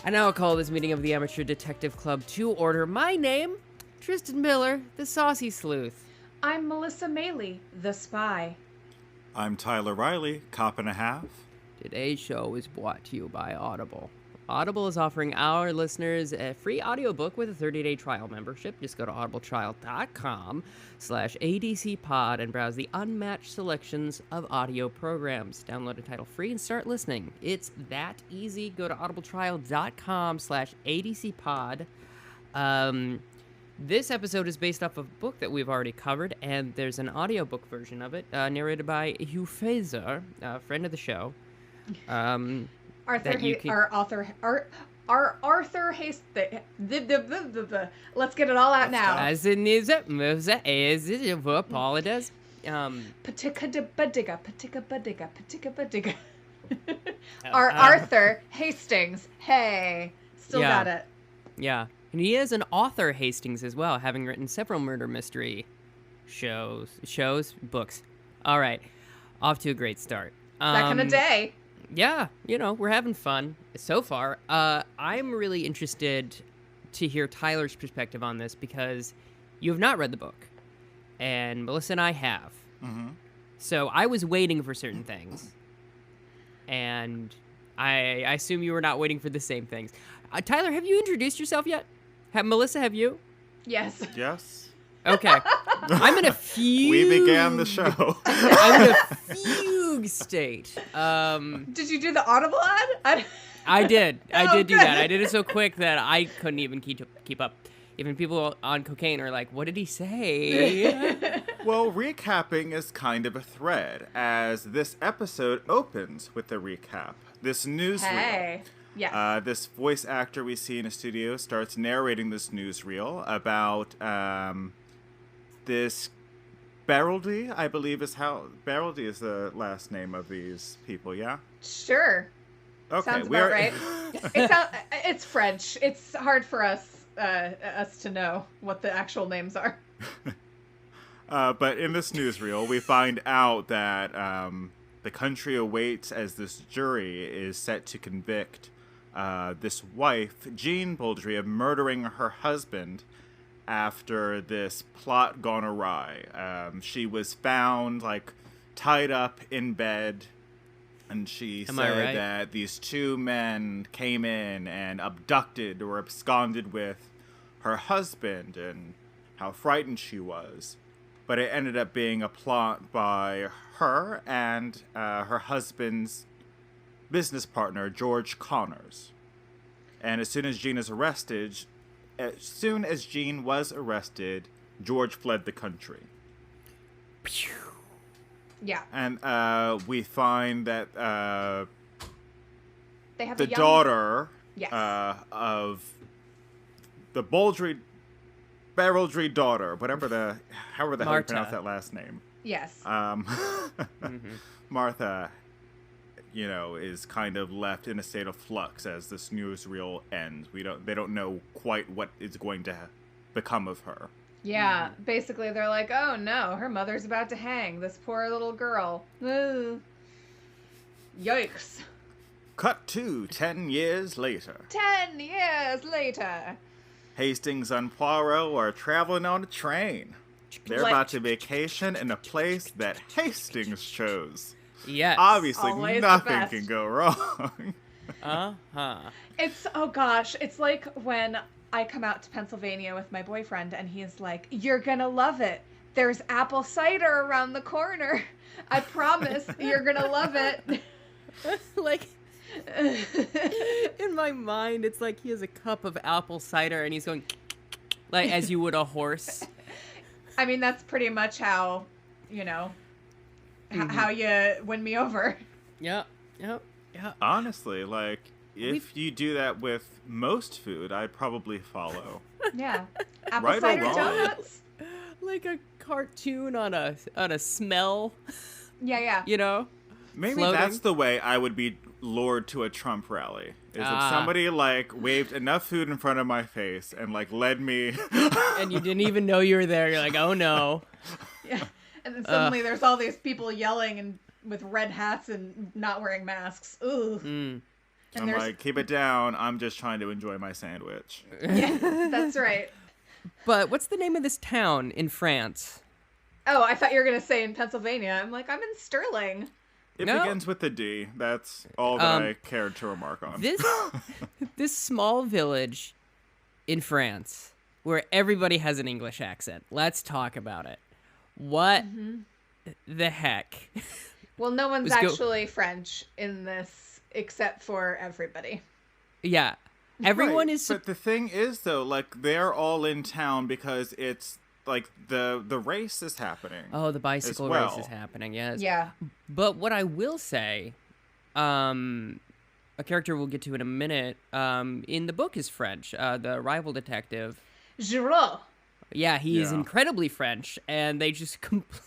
I now call this meeting of the Amateur Detective Club to order. My name, Tristan Miller, the Saucy Sleuth. I'm Melissa Meli, the spy. I'm Tyler Riley, cop and a half. Today's show is brought to you by Audible. Audible is offering our listeners a free audiobook with a 30-day trial membership. Just go to audibletrial.com/ADCpod and browse the unmatched selections of audio programs. Download a title free and start listening. It's that easy. Go to audibletrial.com/ADCpod. This episode is based off of a book that we've already covered, and there's an audiobook version of it, narrated by Hugh Fraser, a friend of the show. Arthur Hastings. Let's get it all out now. As in is it apologize. Patika-badiga. Arthur Hastings. Hey, still got it. Yeah, and he is an author Hastings as well, having written several murder mystery books. All right, off to a great start. Second a day. Yeah, we're having fun so far. I'm really interested to hear Tyler's perspective on this because you have not read the book, and Melissa and I have. Mm-hmm. So I was waiting for certain things, and I assume you were not waiting for the same things. Tyler, have you introduced yourself yet? Melissa, have you? Yes. Yes. Okay. I'm in a fugue. We began the show. I'm in a fugue state. Did you do the Audible ad? I did. I did do good. that. I did it so quick that I couldn't even keep up. Even people on cocaine are like, what did he say? Well, recapping is kind of a thread, as this episode opens with a recap. This newsreel. Yeah. This voice actor we see in a studio starts narrating this newsreel about this Barreldy, I believe is how... Barreldy is the last name of these people, yeah? Sure. Okay, sounds about right. It's French. It's hard for us to know what the actual names are. But in this newsreel, we find out that the country awaits as this jury is set to convict this wife, Jean Bouldry, of murdering her husband after this plot gone awry. She was found, tied up in bed, and she said that these two men came in and abducted or absconded with her husband and how frightened she was. But it ended up being a plot by her and her husband's business partner, George Connors. And as soon as Jean was arrested, George fled the country. Yeah. And we find that they have the daughter of the Barreldy daughter, however the hell you pronounce that last name. Yes. Martha, is kind of left in a state of flux as this newsreel ends. They don't know quite what is going to become of her. Yeah, basically they're like, oh no, her mother's about to hang. This poor little girl. Ooh. Yikes. Cut to 10 years later. 10 years later. Hastings and Poirot are traveling on a train. They're about to vacation in a place that Hastings chose. Yes. Obviously, Always nothing can go wrong. It's like when I come out to Pennsylvania with my boyfriend and he's like, you're gonna love it. There's apple cider around the corner. I promise you're gonna love it. In my mind, it's like he has a cup of apple cider and he's going as you would a horse. I mean, that's pretty much how, how you win me over. Yeah. Honestly, if you do that with most food, I'd probably follow. Yeah. Apple Right cider or wrong. donuts. Like a cartoon on a smell. Yeah. Maybe floating. That's the way I would be lured to a Trump rally. Is if somebody waved enough food in front of my face and led me. And you didn't even know you were there. You're like, oh no. Yeah. And then suddenly there's all these people yelling and with red hats and not wearing masks. Ooh. And I'm there's like, keep it down. I'm just trying to enjoy my sandwich. yeah, that's right. But what's the name of this town in France? Oh, I thought you were gonna say in Pennsylvania. I'm like, I'm in Sterling. It No. begins with the D. That's all that I cared to remark on. This small village in France where everybody has an English accent. Let's talk about it. What the heck? Well, no one's Let's go. actually French in this except for everybody. Yeah. Everyone Right, is But the thing is, though, like, they're all in town because it's, like, the race is happening. Oh, the bicycle well. race is happening, yes. Yeah. But what I will say, a character we'll get to in a minute, in the book is French. The rival detective. Giraud. Yeah, he is Yeah. incredibly French, and they just completely...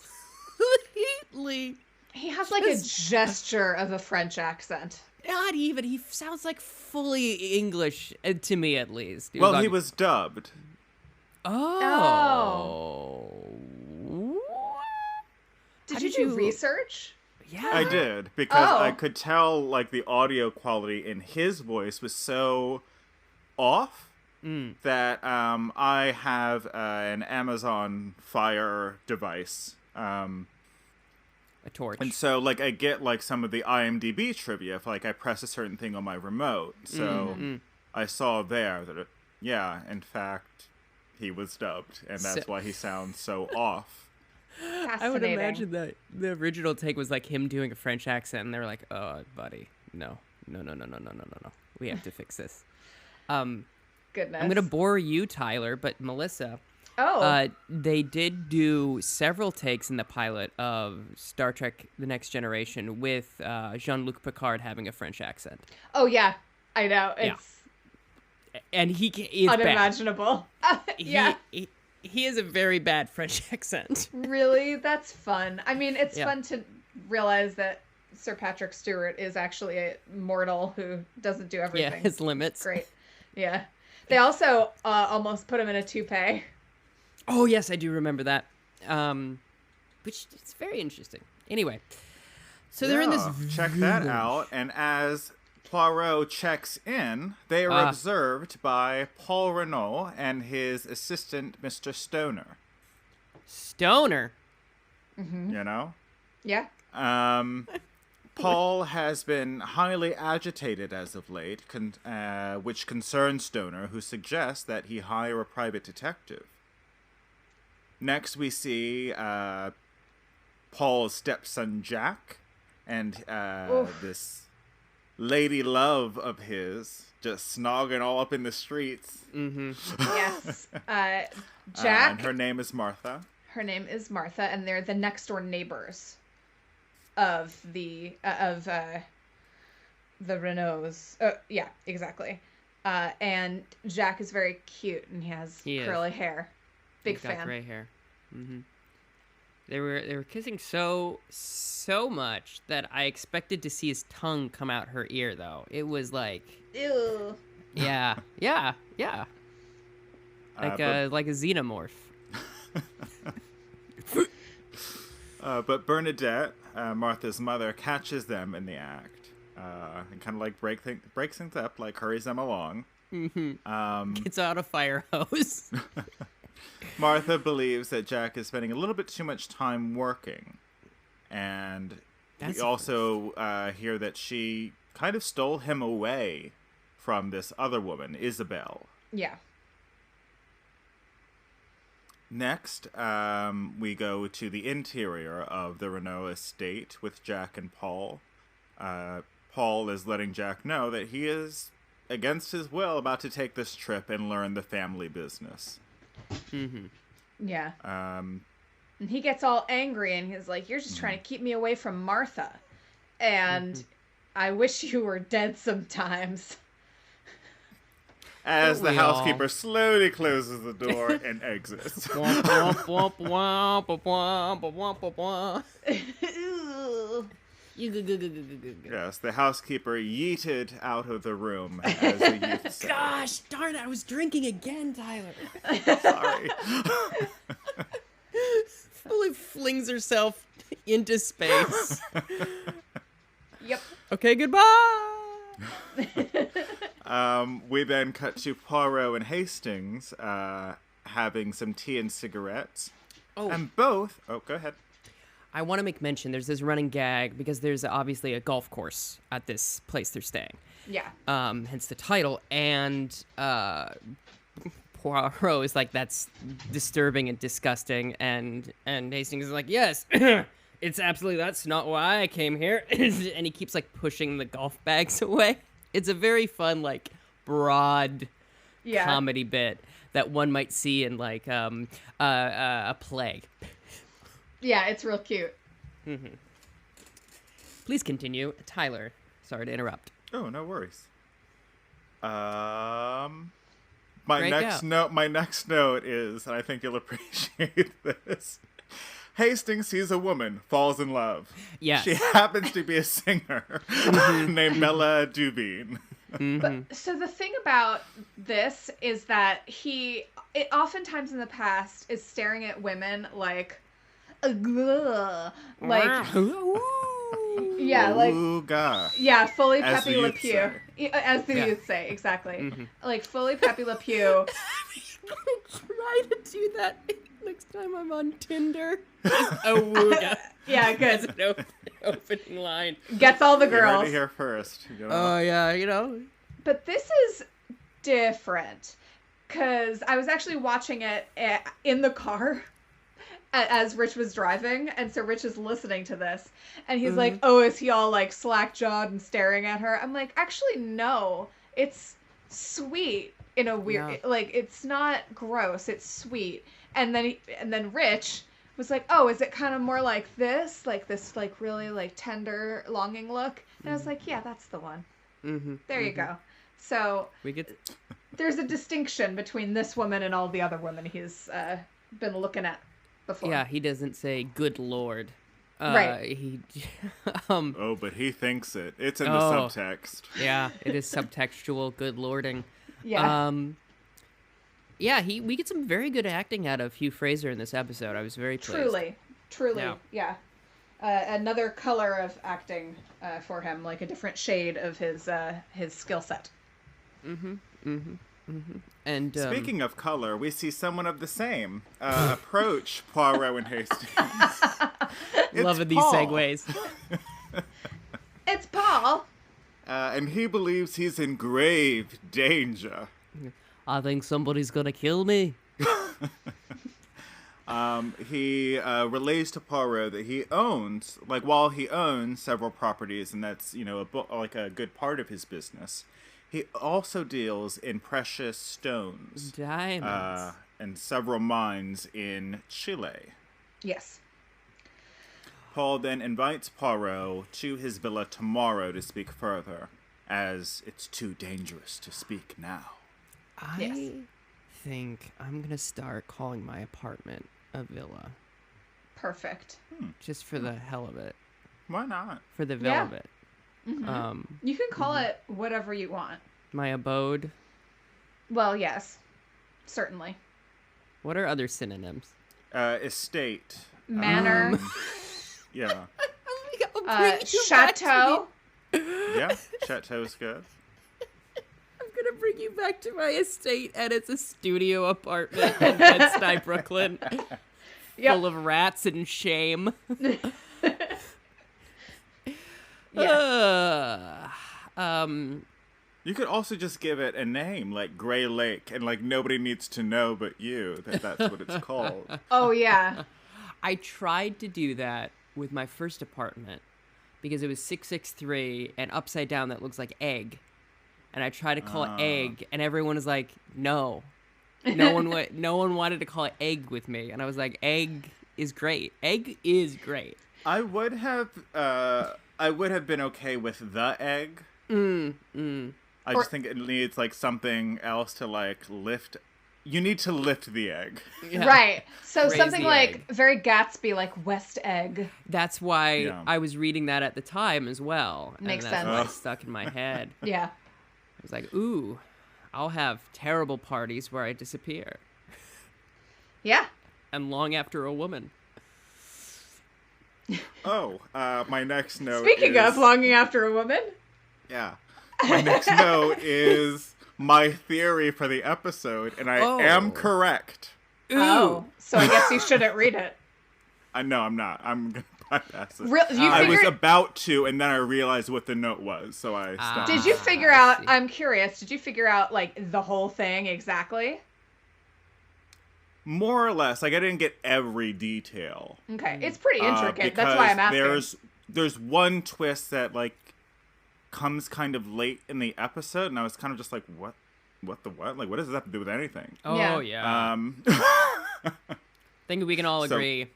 He has like a gesture of a French accent. Not even. He sounds like fully English, to me at least. Well, he was dubbed. Oh. Did How you did do you- research? Yeah. I did, because Oh. I could tell, like, the audio quality in his voice was so off that I have an Amazon Fire device. A torch. And so, like, I get, like, some of the IMDb trivia if, like, I press a certain thing on my remote. So I saw there that, in fact, he was dubbed, and that's why he sounds so off. Fascinating. I would imagine that the original take was like him doing a French accent, and they were like, "Oh, buddy, no. We have to fix this." Goodness. I'm gonna bore you, Tyler, but Melissa. Oh. They did do several takes in the pilot of Star Trek: The Next Generation with Jean-Luc Picard having a French accent, Oh yeah. I know. It's and he is bad. unimaginable. Yeah. He has a very bad French accent. Really? That's fun. I mean, it's Yeah. fun to realize that Sir Patrick Stewart is actually a mortal who doesn't do everything. Yeah, his limits. Great. Yeah. They also almost put him in a toupee. Oh yes, I do remember that. Which it's very interesting. Anyway, so they're in this. Check that out. And as Poirot checks in, they are observed by Paul Renault and his assistant, Mr. Stoner. Stoner. You know? Yeah. Paul has been highly agitated as of late, which concerns Stoner, who suggests that he hire a private detective. Next, we see Paul's stepson, Jack, and this lady love of his just snogging all up in the streets. Yes. Jack. And her name is Martha. Her name is Martha, and they're the next door neighbors of the Renaults. Yeah, exactly. And Jack is very cute, and he has curly hair. Big He's got fan. gray hair. They were kissing so much that I expected to see his tongue come out her ear, though. It was like, Ew. yeah, like a xenomorph. But Bernadette, Martha's mother, catches them in the act and kind of like breaks things up, like hurries them along. Gets out a fire hose. Martha believes that Jack is spending a little bit too much time working. And we also hear that she kind of stole him away from this other woman, Isabel. Yeah. Next, we go to the interior of the Renault estate with Jack and Paul. Paul is letting Jack know that he is, against his will, about to take this trip and learn the family business. Yeah. Um, And he gets all angry, and he's like, "You're just trying to keep me away from Martha. And I wish you were dead sometimes." as the We all- housekeeper slowly closes the door and exits. Womp, womp, womp, womp, womp, womp, womp, womp. Ew. Yes, the housekeeper yeeted out of the room, as the youth say. Gosh darn it, I was drinking again, Tyler. Sorry. Fully flings herself into space. Yep. Okay, goodbye. We then cut to Poirot and Hastings having some tea and cigarettes. Oh. And both... Oh, go ahead. I want to make mention, there's this running gag, because there's obviously a golf course at this place they're staying. Yeah. Hence the title. And Poirot is like, that's disturbing and disgusting. And Hastings is like, yes, it's absolutely, that's not why I came here. And he keeps like pushing the golf bags away. It's a very fun, like, broad comedy bit that one might see in like a play. Yeah, it's real cute. Mm-hmm. Please continue. Tyler, sorry to interrupt. Oh, no worries. My Break next out. note. My next note is, and I think you'll appreciate this. Hastings sees a woman, falls in love. Yes. She happens to be a singer named Bella Dubin. But so the thing about this is that it oftentimes in the past is staring at women like, ugh, like, yeah, like, Ooga. yeah, fully As Pepe the Le youth Pew, say. as the Yeah. youth say, exactly, like fully Pepe Le Pew. Try to do that next time I'm on Tinder. Awooga. Yeah, That's good. an opening line. Gets all the You heard girls. it here first. You know? Oh, yeah, you know. But this is different because I was actually watching it in the car as Rich was driving, and so Rich is listening to this, and he's like, "Oh, is he all like slack-jawed and staring at her?" I'm like, "Actually, no. It's sweet in a weird, like it's not gross. It's sweet." And then Rich was like, "Oh, is it kind of more like this like really like tender, longing look?" And I was like, "Yeah, that's the one." There you go. So We get there's a distinction between this woman and all the other women he's been looking at before. Yeah, he doesn't say "good lord." Right. He, Oh, but he thinks it. It's in the Oh. subtext. yeah, it is subtextual good lording. Yeah. Yeah, we get some very good acting out of Hugh Fraser in this episode. I was very pleased. Truly. Yeah. Another color of acting for him, like a different shade of his skill set. And Speaking of color, we see someone of the same approach Poirot and Hastings. It's loving these Paul. segues. It's Paul. And he believes he's in grave danger. I think somebody's gonna kill me. He relays to Poirot that he owns, while he owns several properties, and that's, a good part of his business, he also deals in precious stones. Diamonds. And several mines in Chile. Yes. Paul then invites Poirot to his villa tomorrow to speak further, as it's too dangerous to speak now. I think I'm gonna start calling my apartment a villa, Perfect. just for the hell of it, Why not? for the villa of it. You can call it whatever you want. My abode. Well, yes. Certainly. What are other synonyms? Estate. Manor. Yeah. Chateau. Yeah, chateau's good. I'm gonna bring you back to my estate, and it's a studio apartment in Bed-Stuy, Brooklyn, Yep. full of rats and shame. You could also just give it a name, like Gray Lake, and nobody needs to know but you that that's what it's called. Oh, yeah. I tried to do that with my first apartment because it was 663 and upside down that looks like egg. And I tried to call it egg, and everyone was like, no. No one wanted to call it egg with me. And I was like, egg is great. Egg is great. I would have been okay with the egg. I just think it needs something else to lift. You need to lift the egg. Yeah. Right. So Raise something the like egg. very Gatsby, like West Egg. That's why Yeah. I was reading that at the time as well. Makes and that's sense. why it stuck in my head. Yeah. I was like, ooh, I'll have terrible parties where I disappear. Yeah. And long after a woman. Oh, my next note Speaking is, of longing after a woman. Yeah. My next note is my theory for the episode, and I am correct. Ooh. Oh, so I guess you shouldn't read it. No, I'm not. I'm going to bypass it. I was about to, and then I realized what the note was, so I stopped. Did you figure out, I'm curious, did you figure out, like, the whole thing exactly? More or less. Like, I didn't get every detail. Okay, it's pretty intricate. That's why I'm asking. There's one twist that, like, comes kind of late in the episode, and I was kind of just like, what the what? Like, what does this have to do with anything? Oh, yeah. Think we can all agree.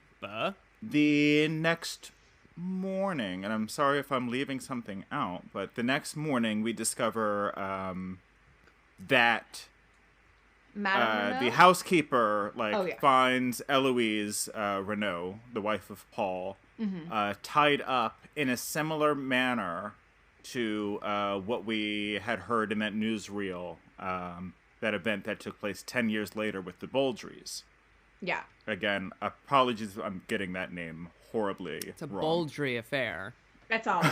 The next morning, and I'm sorry if I'm leaving something out, but the next morning we discover that the housekeeper finds Eloise Renault, the wife of Paul, tied up in a similar manner to what we had heard in that newsreel, that event that took place 10 years later with the Bouldries. Yeah. Again, apologies if I'm getting that name horribly wrong. It's a Bouldry affair. That's all.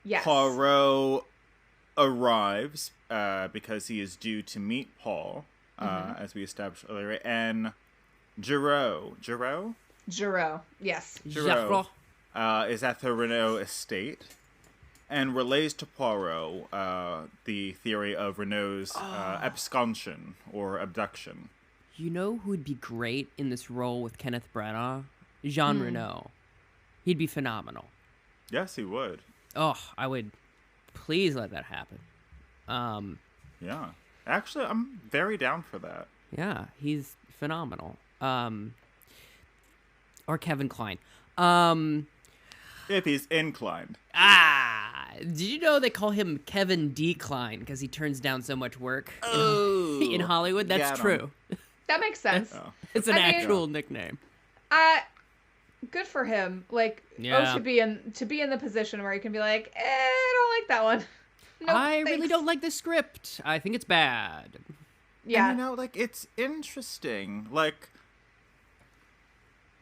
Yes. Poirot arrives because he is due to meet Paul, as we established earlier, and Giraud, yes. Giraud is at the Renault estate and relays to Poirot the theory of Renault's absconsion or abduction. You know who would be great in this role with Kenneth Branagh? Jean Renault. He'd be phenomenal. Yes, he would. Oh, I would. Please let that happen. Yeah. Actually, I'm very down for that. Yeah, he's phenomenal. Or Kevin Kline. If he's inclined. Did you know they call him Kevin Decline because he turns down so much work in Hollywood? That's true. That makes sense. It's an actual nickname. Good for him. Like, to be in the position where you can be like, I don't like that one. Nope, I really don't like the script. I think it's bad. Yeah. And, like, it's interesting. Like,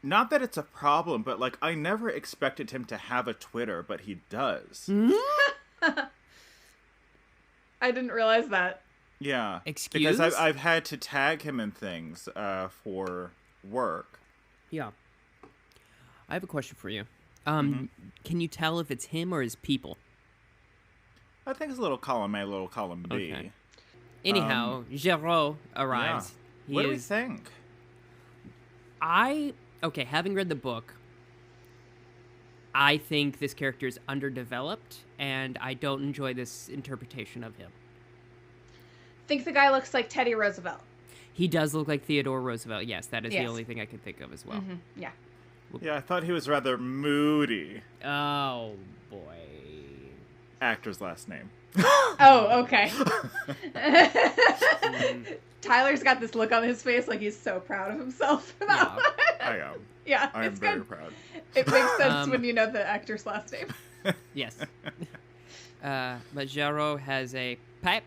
not that it's a problem, but, like, I never expected him to have a Twitter, but he does. I didn't realize that. Yeah. Excuse? Because I've had to tag him in things for work. Yeah. I have a question for you. Can you tell if it's him or his people? I think it's a little column A, a little column B. Okay. Anyhow, Giraud arrives. Yeah. What do we think? Having read the book, I think this character is underdeveloped, and I don't enjoy this interpretation of him. Think the guy looks like Teddy Roosevelt. He does look like Theodore Roosevelt. Yes, that is the only thing I can think of as well. Mm-hmm. Yeah. Yeah, I thought he was rather moody. Oh, boy. Actor's last name. Oh, okay. Tyler's got this look on his face like he's so proud of himself for that one. I am. Yeah, I am it's very good. proud. It makes sense when you know the actor's last name. Yes. But Giraud has a pipe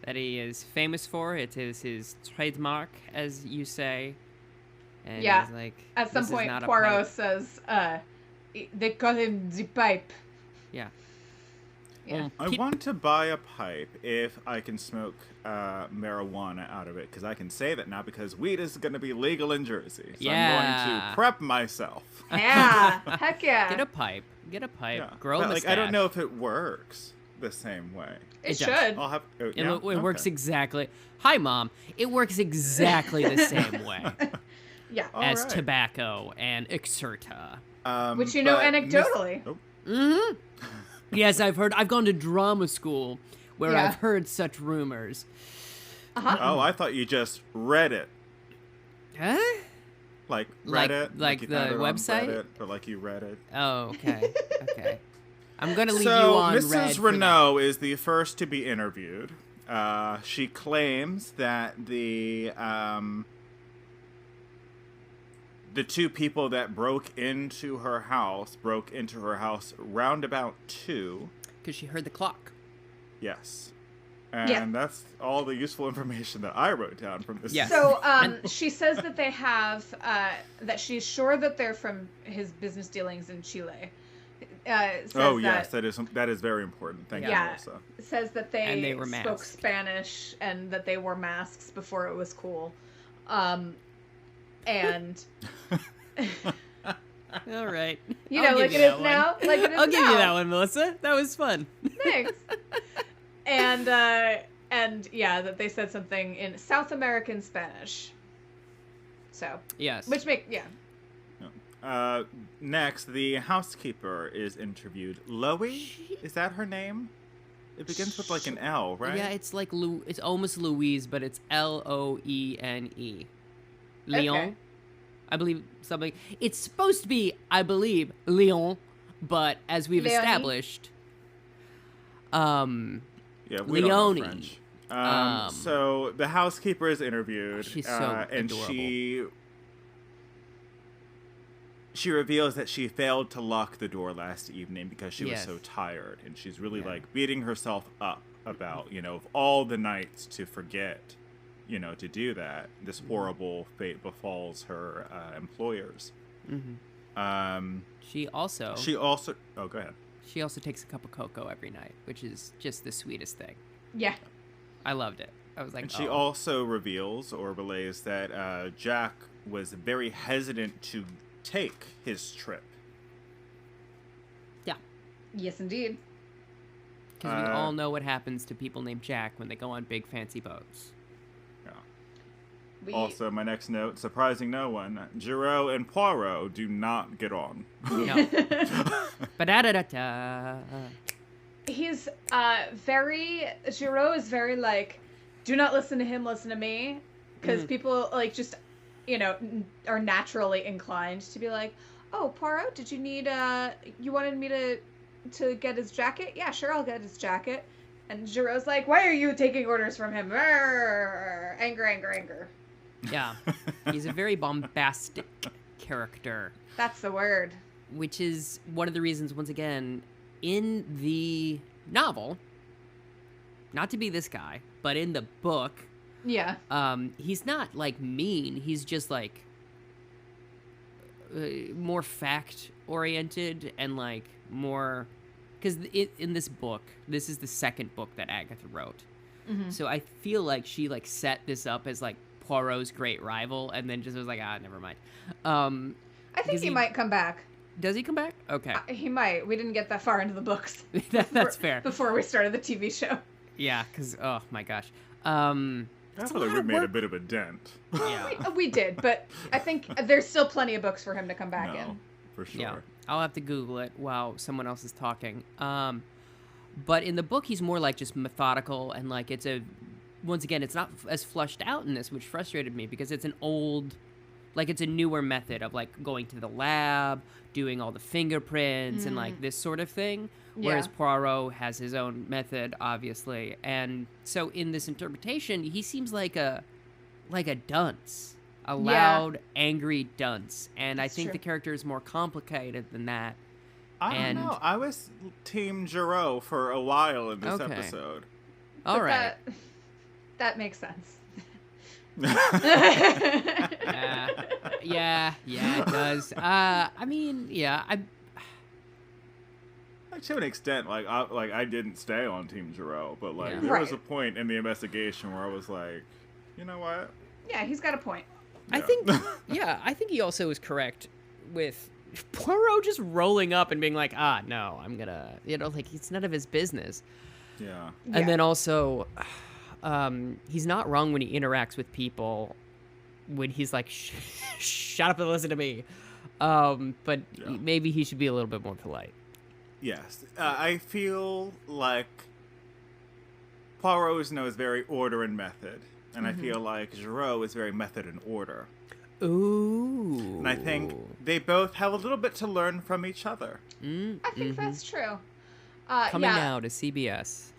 that he is famous for. It is his trademark, as you say. And he's like, at some point, Poirot says, they call him the pipe. Yeah. Yeah. I want to buy a pipe if I can smoke marijuana out of it, because I can say that now because weed is going to be legal in Jersey. So I'm going to prep myself. Yeah, heck yeah. Get a pipe. Yeah. Grow a mustache. I don't know if it works the same way. It should. I'll have. It works exactly. Hi, Mom. It works exactly the same way. Yeah. As tobacco and Exerta. Which you know anecdotally. Mm-hmm. Yes, I've heard. I've gone to drama school where I've heard such rumors. Oh, I thought you just read it. Huh? Like Reddit? Like you the found it on website? Reddit, but like you read it. Oh, okay. Okay. I'm going to leave So, you on red Mrs. Renault is the first to be interviewed. She claims that the two people that broke into her house round about 2. Because she heard the clock. Yes. And that's all the useful information that I wrote down from this. Yes. So she says that they have, that she's sure that they're from his business dealings in Chile. Yes, that is very important. Thank you, Melissa. Says that And they they were spoke masked. Spanish and that they wore masks before it was cool. And All right. you I'll know, like give it you is that now. one. Like it is I'll give now. you that one, Melissa. That was fun. Thanks. And yeah, that they said something in South American Spanish. So Yes. which Next, the housekeeper is interviewed. Loie? Is that her name? It begins with like an L, right? Yeah, it's like it's almost Louise, but it's Loene. Leon. Okay. I believe something. It's supposed to be, I believe, Leon, but as we've Leonie? established, Yeah, we don't know Leonie. French. So the housekeeper is interviewed, She's so and adorable. she reveals that she failed to lock the door last evening because she was Yes. so tired, and she's really like beating herself up about, of all the nights to forget, to do that. This horrible fate befalls her employers. Mm-hmm. She also Oh, go ahead. She also takes a cup of cocoa every night, which is just the sweetest thing. yeah. I loved it. I was like, And she also reveals or relays that Jack was very hesitant to take his trip. yeah, Yes, indeed. because we all know what happens to people named Jack when they go on big fancy boats. We, Also, my next note, surprising no one, Giraud and Poirot do not get on. No. Ba-da-da-da-da. he's Giraud is very like, do not listen to him, listen to me, because people like just are naturally inclined to be like, oh, Poirot, did you need you wanted me to get his jacket? Yeah, sure, I'll get his jacket. And Giraud's like, why are you taking orders from him? Anger. Yeah, he's a very bombastic character, That's the word. which is one of the reasons, once again, in the novel, not to be this guy, but in the book, Yeah. he's not like mean. He's just like more fact oriented and like more, because in this book, this is the second book that Agatha wrote. So I feel like she like set this up as like Poirot's great rival, and then just was like, never mind. I think he might come back. Does he come back? Okay. He might. We didn't get that far into the books. That's fair. Before we started the TV show. Yeah, because, oh my gosh. I feel like we made a bit of a dent. Yeah. We did, but I think there's still plenty of books for him to come back No, in. for sure. Yeah. I'll have to Google it while someone else is talking. But in the book, he's more like just methodical, and like once again, it's not as flushed out in this, which frustrated me because it's it's a newer method of like going to the lab, doing all the fingerprints and like this sort of thing. Whereas Yeah. Poirot has his own method, obviously. And so in this interpretation, he seems like a dunce, a loud, angry dunce. And I That's think true. the character is more complicated than that. I don't know. I was Team Giraud for a while in this Okay. episode. All But right. That makes sense. Yeah, it does. I mean, yeah, Like, to an extent, I didn't stay on Team Giraud, but like Yeah. there was a Right. point in the investigation where I was like, you know what? Yeah, he's got a point. I think, I think he also is correct with Poirot just rolling up and being like, no, I'm gonna, like, it's none of his business. Yeah. And then also, he's not wrong when he interacts with people, when he's like, shut up and listen to me. But maybe he should be a little bit more polite. Yes. I feel like Poirot knows very order and method, and I feel like Giraud is very method and order. Ooh. And I think they both have a little bit to learn from each other. I think that's true. Coming now to CBS.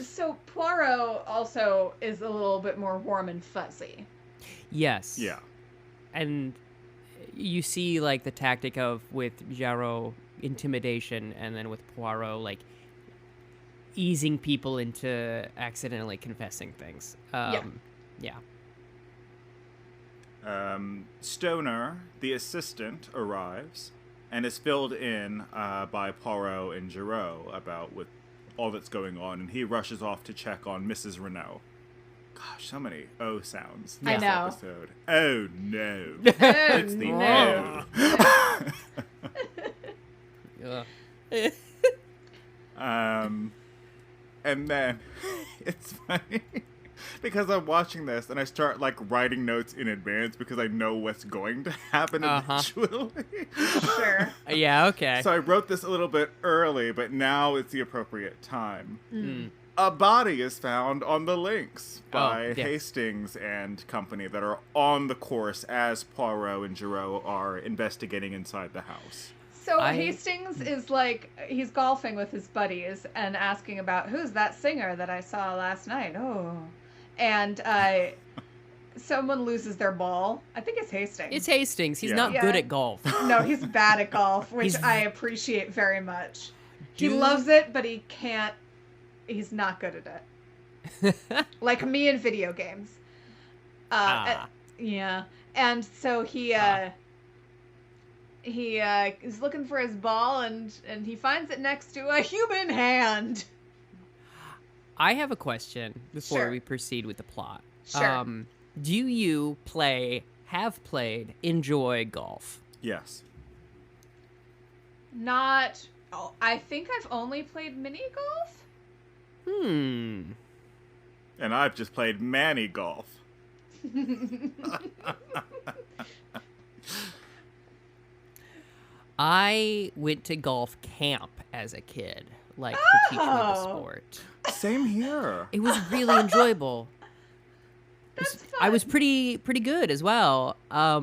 So Poirot also is a little bit more warm and fuzzy. Yes. Yeah. And you see, like, the tactic of, with Jarreau, intimidation, and then with Poirot, like, easing people into accidentally confessing things. Yeah. Stoner, the assistant, arrives and is filled in by Poirot and Giraud about with all that's going on, and he rushes off to check on Mrs. Renault. Gosh, so many O sounds I this know. episode. Oh no. Oh, It's the no. And then it's funny because I'm watching this and I start like writing notes in advance because I know what's going to happen eventually. Sure. Yeah, okay. So I wrote this a little bit early, but now it's the appropriate time. A body is found on the links by Hastings and company that are on the course as Poirot and Giraud are investigating inside the house. So Hastings is like, he's golfing with his buddies and asking about, who's that singer that I saw last night? Oh. And someone loses their ball. I think it's Hastings. It's Hastings. He's not good at golf. No, he's bad at golf, which I appreciate very much. He loves it, but he can't. He's not good at it. Like me in video games. Yeah. And so he is looking for his ball, and he finds it next to a human hand. I have a question before we proceed with the plot. Sure. Do you enjoy golf? Yes. Not. Oh, I think I've only played mini golf. And I've just played Manny golf. I went to golf camp as a kid, like to teach me the sport. Same here. It was really enjoyable. That's fun. I was pretty good as well. I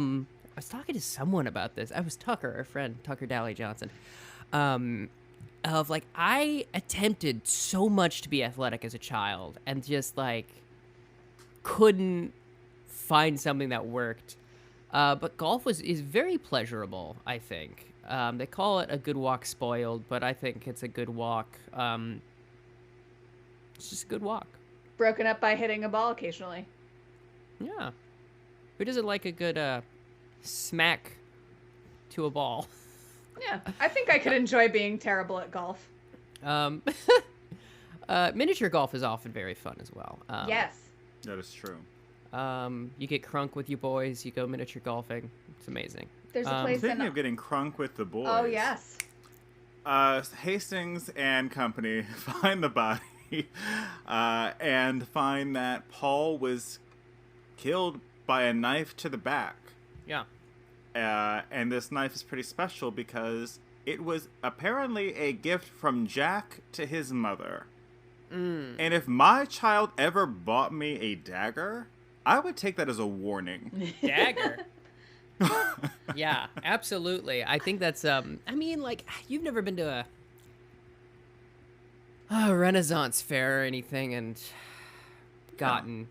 was talking to someone about this. I was Tucker, a friend, Tucker Dally Johnson. Of like, I attempted so much to be athletic as a child and just like couldn't find something that worked. But golf is very pleasurable, I think. They call it a good walk spoiled, but I think it's a good walk. It's just a good walk. Broken up by hitting a ball occasionally. Yeah. Who doesn't like a good smack to a ball? Yeah, I think I could enjoy being terrible at golf. Miniature golf is often very fun as well. Yes. That is true. You get crunk with your boys, you go miniature golfing. It's amazing. There's a place Speaking of getting crunk with the boys. Oh, yes. Hastings and company find the body and find that Paul was killed by a knife to the back. Yeah. And this knife is pretty special because it was apparently a gift from Jack to his mother. And if my child ever bought me a dagger, I would take that as a warning. Dagger? Yeah, absolutely. I think that's, I mean, like, you've never been to a Renaissance fair or anything and gotten...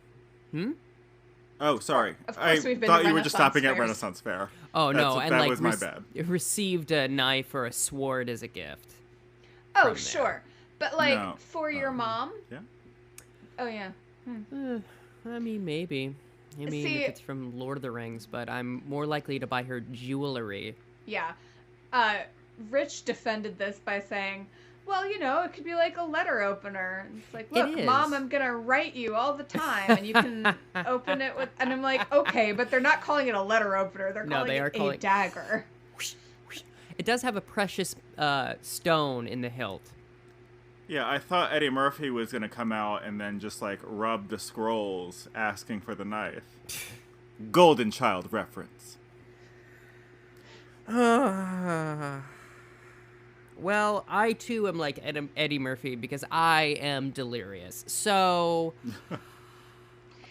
Oh, sorry. Of course we've been thought to you were just Renaissance stopping at fairs. Renaissance Fair. Oh, no. And that like, was my bad. Received a knife or a sword as a gift. Oh, from there. sure. But, like, No. for your mom? Yeah. Oh, yeah. I mean, maybe. I mean, See- if it's from Lord of the Rings, but I'm more likely to buy her jewelry. Yeah. Rich defended this by saying, well, you know, it could be like a letter opener. It's like, look, is. Mom, I'm going to write you all the time, and you can open it with... And I'm like, okay, but they're not calling it a letter opener. They're No, calling they are it calling- a dagger. It does have a precious stone in the hilt. Yeah, I thought Eddie Murphy was going to come out and then just, like, rub the scrolls asking for the knife. Golden Child reference. Well, I too am like Eddie Murphy because I am delirious. So,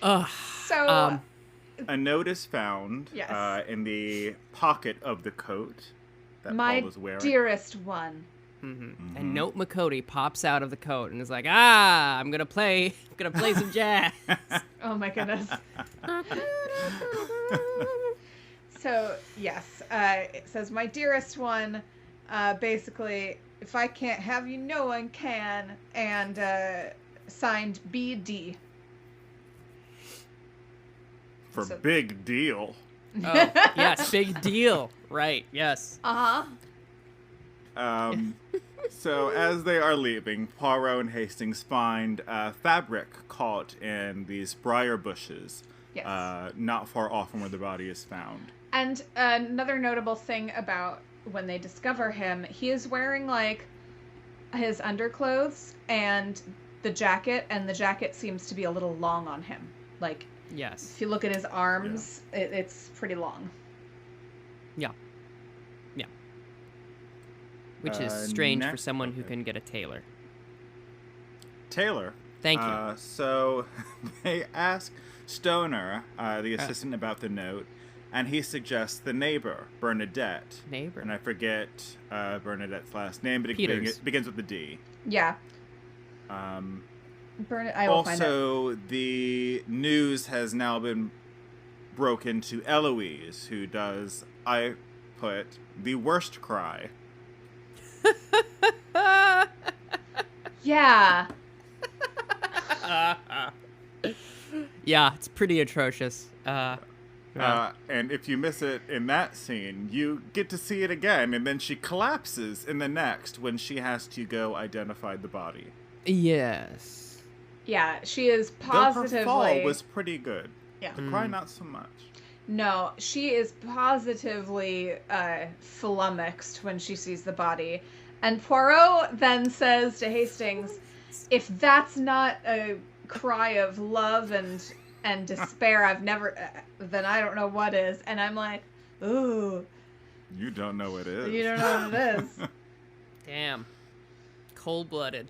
So, A note is found Yes. in the pocket of the coat that my Paul was wearing. dearest one. and Note McCody pops out of the coat and is like, I'm gonna play some jazz. Oh, my goodness. So, yes, it says, my dearest one, basically, if I can't have you, no one can. And signed BD. For So- big deal. Oh, yes, big deal. Right, yes. Uh-huh. So as they are leaving, Poirot and Hastings find fabric caught in these briar bushes, Yes. not far off from where the body is found. And another notable thing about when they discover him, he is wearing, like, his underclothes and the jacket seems to be a little long on him. Like, Yes. if you look at his arms, it's pretty long. Yeah. Yeah. Which is strange for next- someone who okay. can get a tailor. Taylor. Thank you. So they ask Stoner, the assistant, about the note, and he suggests the neighbor, Bernadette. Neighbor. And I forget Bernadette's last name, but Peters. it begins with a D. Yeah. I will find it. Also, the news has now been broken to Eloise, who does, I put, the worst cry. Yeah. Yeah, it's pretty atrocious. And if you miss it in that scene, you get to see it again, and then she collapses in the next when she has to go identify the body. Yes. Yeah, she is Though her fall positively... was pretty good. Yeah. The cry, not so much. No, she is positively flummoxed when she sees the body. And Poirot then says to Hastings, if that's not a cry of love and despair, I've never... then I don't know what is. And I'm like, ooh, You don't know what it is. you don't know what it is. Damn. Cold-blooded.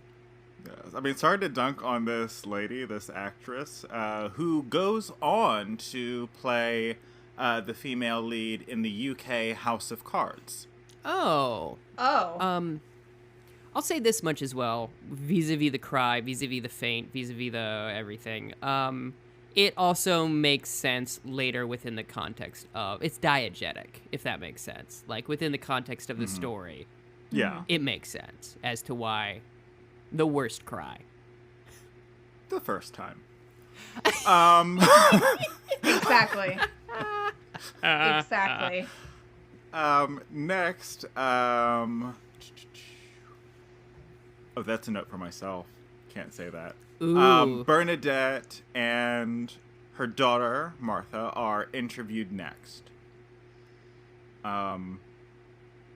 Yes. I mean, it's hard to dunk on this lady, this actress, who goes on to play the female lead in the UK House of Cards. Oh. Oh. I'll say this much as well, vis-a-vis the cry, vis-a-vis the faint, vis-a-vis the everything. It also makes sense later within the context of... It's diegetic, if that makes sense. Like, within the context of the story, Yeah. it makes sense as to why the worst cry. The first time. Exactly. Exactly. Next, oh, that's a note for myself. Can't say that. Ooh. Bernadette and her daughter, Martha, are interviewed next.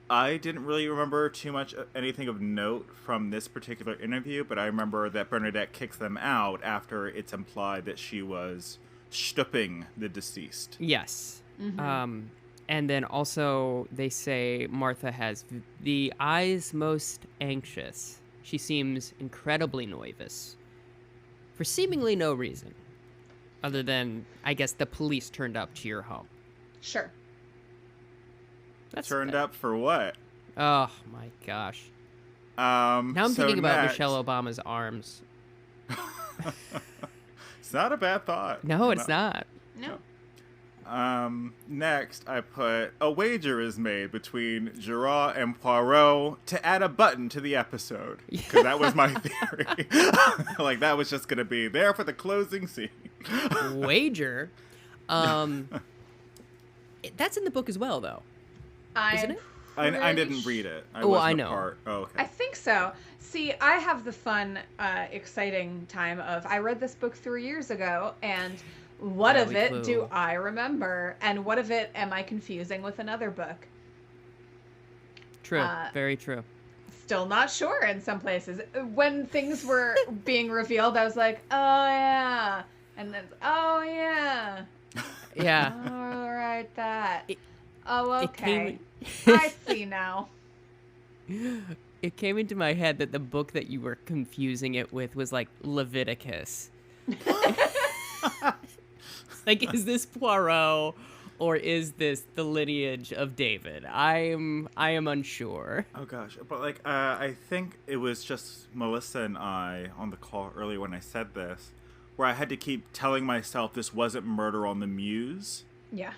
I didn't really remember too much anything of note from this particular interview, but I remember that Bernadette kicks them out after it's implied that she was stooping the deceased. Yes. And then also they say Martha has the eyes most anxious. She seems incredibly nervous for seemingly no reason other than, I guess, the police turned up to your home. Sure. That's Turned up for what? Oh my gosh. Now Now I'm thinking about Michelle Obama's arms. It's not a bad thought. No, it's not. No. Next, I put a wager is made between Gerard and Poirot to add a button to the episode. Because that was my theory. Like, that was just going to be there for the closing scene. Wager. That's in the book as well, though. Isn't it? I didn't read it. Oh, wasn't I a know. part. Oh, okay. I think so. See, I have the fun, exciting time of I read this book 3 years ago, and what of it do I remember? And what of it am I confusing with another book? True. Very true. Still not sure in some places. When things were being revealed, I was like, oh, yeah. And then, oh, yeah. Yeah. All right, that. Oh, It okay. came- I see now. It came into my head that the book that you were confusing it with was like Leviticus. Like, is this Poirot or is this the lineage of David? I am unsure. Oh gosh, but like I think it was just Melissa and I on the call earlier when I said this, where I had to keep telling myself this wasn't Murder on the Muse. Yeah.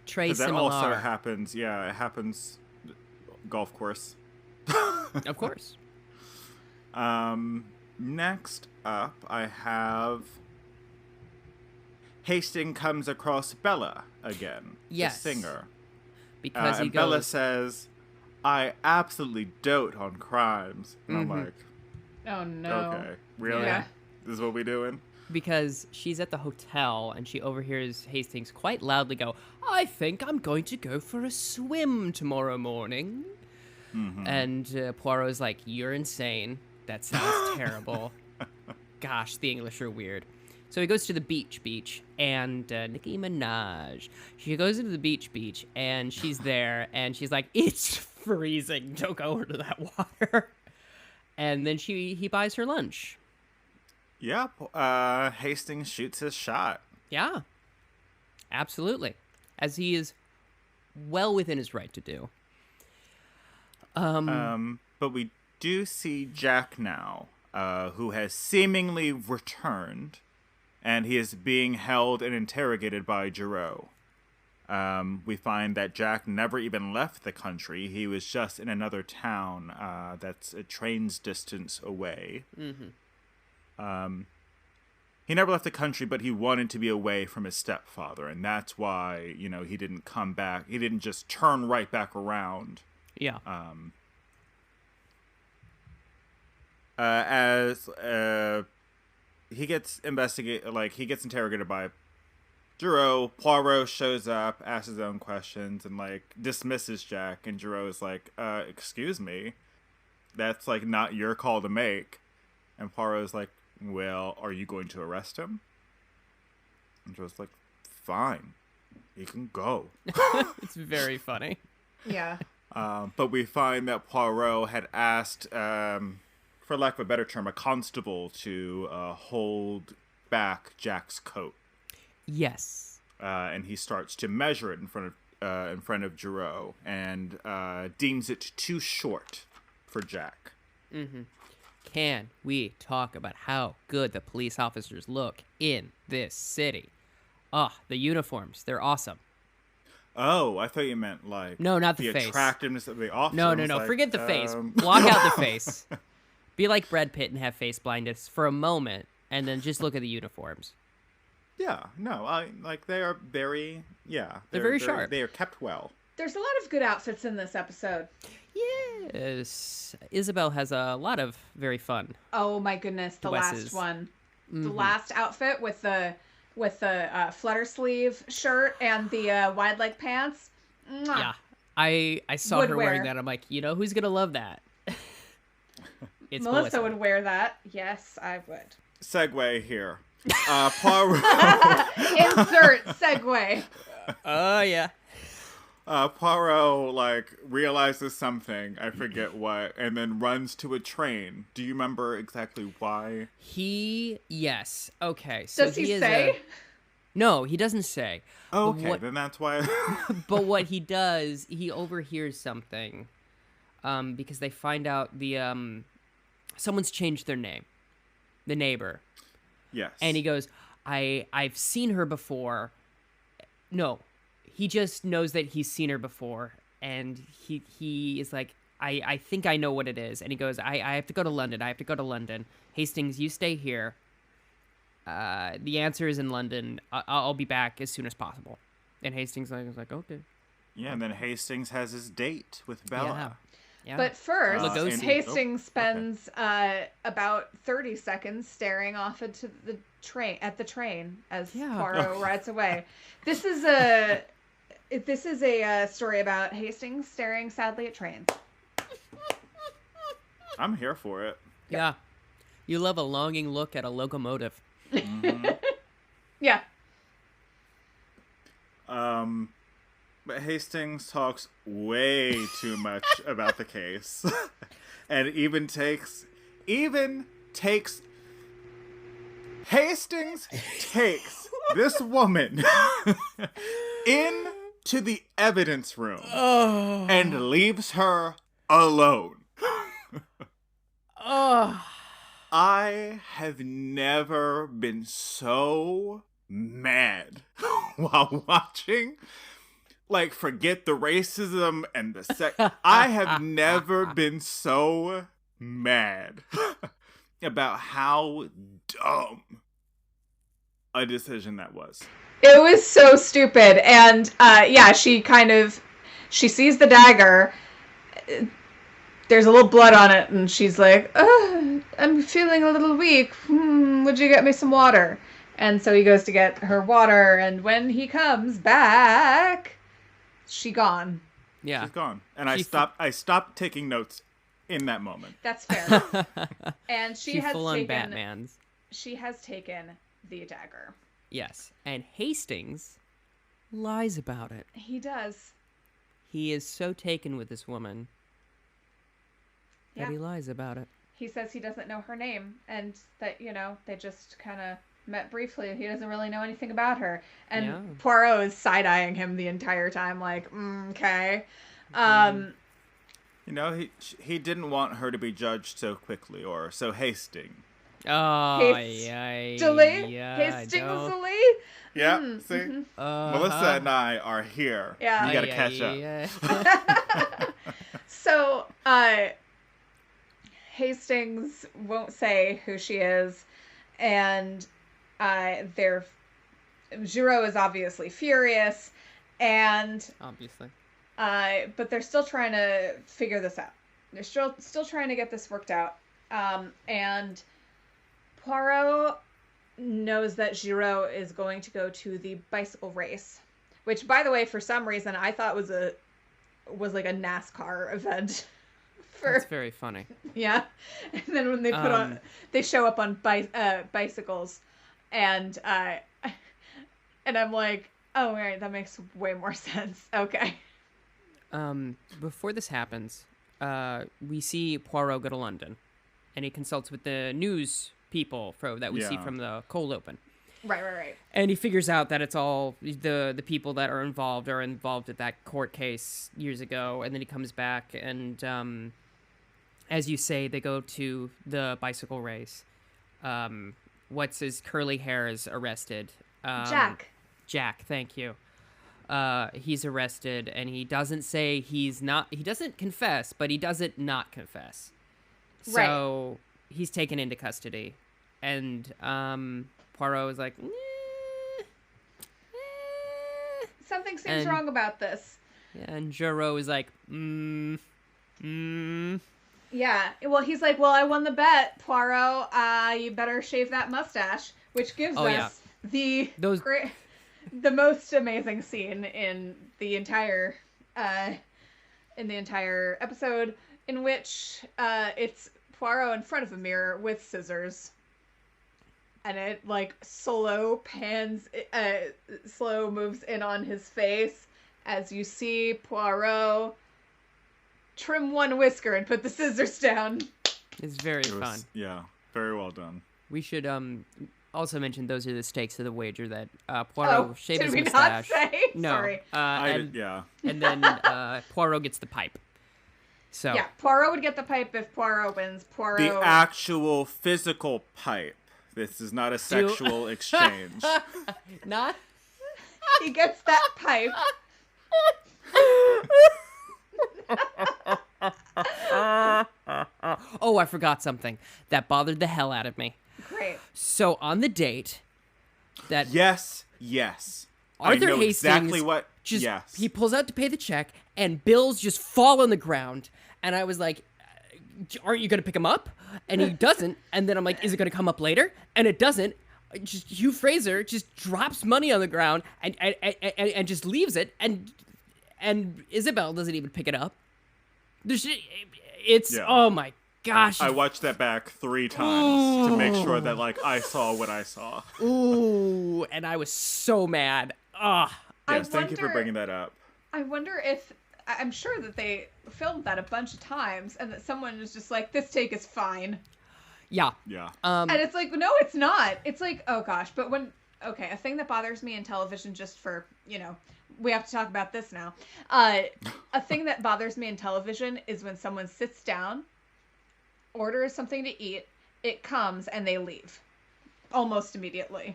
Trace That similar. also happens. Yeah, it happens golf course. Of course. Next up, I have Hastings comes across Bella again. Yes. The singer. Because he and goes... Bella says, I absolutely dote on crimes. And I'm like, Oh, no. okay, really? Yeah. This is what we doing? Because she's at the hotel and she overhears Hastings quite loudly go, I think I'm going to go for a swim tomorrow morning. Mm-hmm. And Poirot's like, you're insane. That sounds terrible. Gosh, the English are weird. So he goes to the beach, and Nicki Minaj. She goes into the beach, and she's there, and she's like, it's freezing. Don't go into that water. And then he buys her lunch. Yep. Hastings shoots his shot. Yeah, absolutely. As he is well within his right to do. But we do see Jack now, who has seemingly returned, and he is being held and interrogated by Giraud. We find that Jack never even left the country. He was just in another town that's a train's distance away. Mm-hmm. He never left the country, but he wanted to be away from his stepfather, and that's why, he didn't come back. He didn't just turn right back around. Yeah. As he gets interrogated by Giraud. Poirot shows up, asks his own questions, and dismisses Jack. And Giraud is like, "Excuse me, that's not your call to make." And Poirot is like, "Well, are you going to arrest him?" And Giraud's like, "Fine, he can go." It's very funny. Yeah. But we find that Poirot had asked, for lack of a better term, a constable to hold back Jack's coat. Yes. And he starts to measure it in front of Giraud, and deems it too short for Jack. Mm-hmm. Can we talk about how good the police officers look in this city? The uniforms, they're awesome. Oh, I thought you meant No, not the the face. attractiveness of the officer. No. Forget the face. Block out the face. Be like Brad Pitt and have face blindness for a moment, and then just look at the uniforms. Yeah, no, they are very, They're very sharp. They are kept well. There's a lot of good outfits in this episode. Yes. Isabel has a lot of very fun. Oh my goodness, the Wes's. last one. Mm-hmm. The last outfit with the flutter sleeve shirt and the wide leg pants. Mwah. Yeah. I saw Would her wearing wear. that. I'm like, who's going to love that? It's Melissa would wear that. Yes, I would. Segue here. Poirot. Insert segue. Oh, yeah. Poirot, realizes something, I forget what, and then runs to a train. Do you remember exactly why? Yes. Okay. So Does he is say? No, he doesn't say. Oh, But okay, what- then that's why. But what he does, he overhears something, because they find out someone's changed their name, the neighbor, Yes. and he goes, I've seen her before. No, he just knows that he's seen her before, and he is like, I think I know what it is, and he goes, I have to go to London. Hastings, you stay here. The answer is in London. I'll be back as soon as possible. And Hastings is like, okay. Yeah, and then Hastings has his date with Bella. Yeah. But first, Lugosi. Hastings spends about 30 seconds staring off into the train as Poirot rides away. This is a story about Hastings staring sadly at trains. I'm here for it. Yeah. You love a longing look at a locomotive. Mm-hmm. Yeah. But Hastings talks way too much about the case. And even takes Hastings takes this woman into the evidence room and leaves her alone. I have never been so mad while watching like, forget the racism and the sex. I have never been so mad about how dumb a decision that was. It was so stupid. And yeah, she sees the dagger. There's a little blood on it, and she's like, I'm feeling a little weak. Would you get me some water? And so he goes to get her water, and when he comes back, she's gone. Yeah. She's gone. And I stopped taking notes in that moment. That's fair. And she has full on taken Batman's. She has taken the dagger. Yes. And Hastings lies about it. He does. He is so taken with this woman that Yeah. he lies about it. He says he doesn't know her name, and that, they just kind of met briefly. He doesn't really know anything about her. And Yeah. Poirot is side-eyeing him the entire time, like, okay. He didn't want her to be judged so quickly or so hasting. Oh, Hastily? yeah. Hastingly? Yeah, see? Melissa and I are here. Yeah. You gotta catch up. So, Hastings won't say who she is, and Giraud is obviously furious, and Obviously. but they're still trying to figure this out. They're still trying to get this worked out, and Poirot knows that Giraud is going to go to the bicycle race, which, by the way, for some reason I thought was like a NASCAR event. That's very funny. Yeah, and then when they they show up on bicycles, and I'm like, oh right, that makes way more sense. Okay. Before this happens, we see Poirot go to London, and he consults with the news people that we see from the cold open. Right. And he figures out that it's all the people that are involved at that court case years ago, and then he comes back and as you say, they go to the bicycle race. What's his curly hair is arrested. Jack, thank you. He's arrested, and he doesn't say he doesn't confess, but he doesn't not confess. So he's taken into custody, and Poirot is like, something seems wrong about this. Yeah, and Giraud is like, Yeah, well, he's like, well, I won the bet, Poirot. You better shave that mustache, which gives us the most amazing scene in the entire episode, in which it's Poirot in front of a mirror with scissors, and it like slow moves in on his face as you see Poirot trim one whisker and put the scissors down. It's very fun. Yeah, very well done. We should also mention those are the stakes of the wager that Poirot shaves his mustache. Not say? No, Sorry. And then Poirot gets the pipe. So yeah, Poirot would get the pipe if Poirot wins. The actual physical pipe. This is not a sexual exchange. Not. He gets that pipe. Oh, I forgot something that bothered the hell out of me. Great. So on the date, that yes, Arthur I know Hastings exactly what. He pulls out to pay the check, and bills just fall on the ground, and I was like, "Aren't you gonna pick him up?" And he doesn't, and then I'm like, "Is it gonna come up later?" And it doesn't. Just Hugh Fraser just drops money on the ground and just leaves it, and Isabel doesn't even pick it up. Oh my gosh! I watched that back 3 times to make sure that I saw what I saw. Ooh, and I was so mad. Yes, thank you for bringing that up. I wonder if I'm sure that they filmed that a bunch of times, and that someone was just like, "This take is fine." Yeah. And it's like, no, it's not. It's like, oh gosh, but a thing that bothers me in television, just for we have to talk about this now. A thing that bothers me in television is when someone sits down, orders something to eat, it comes, and they leave almost immediately.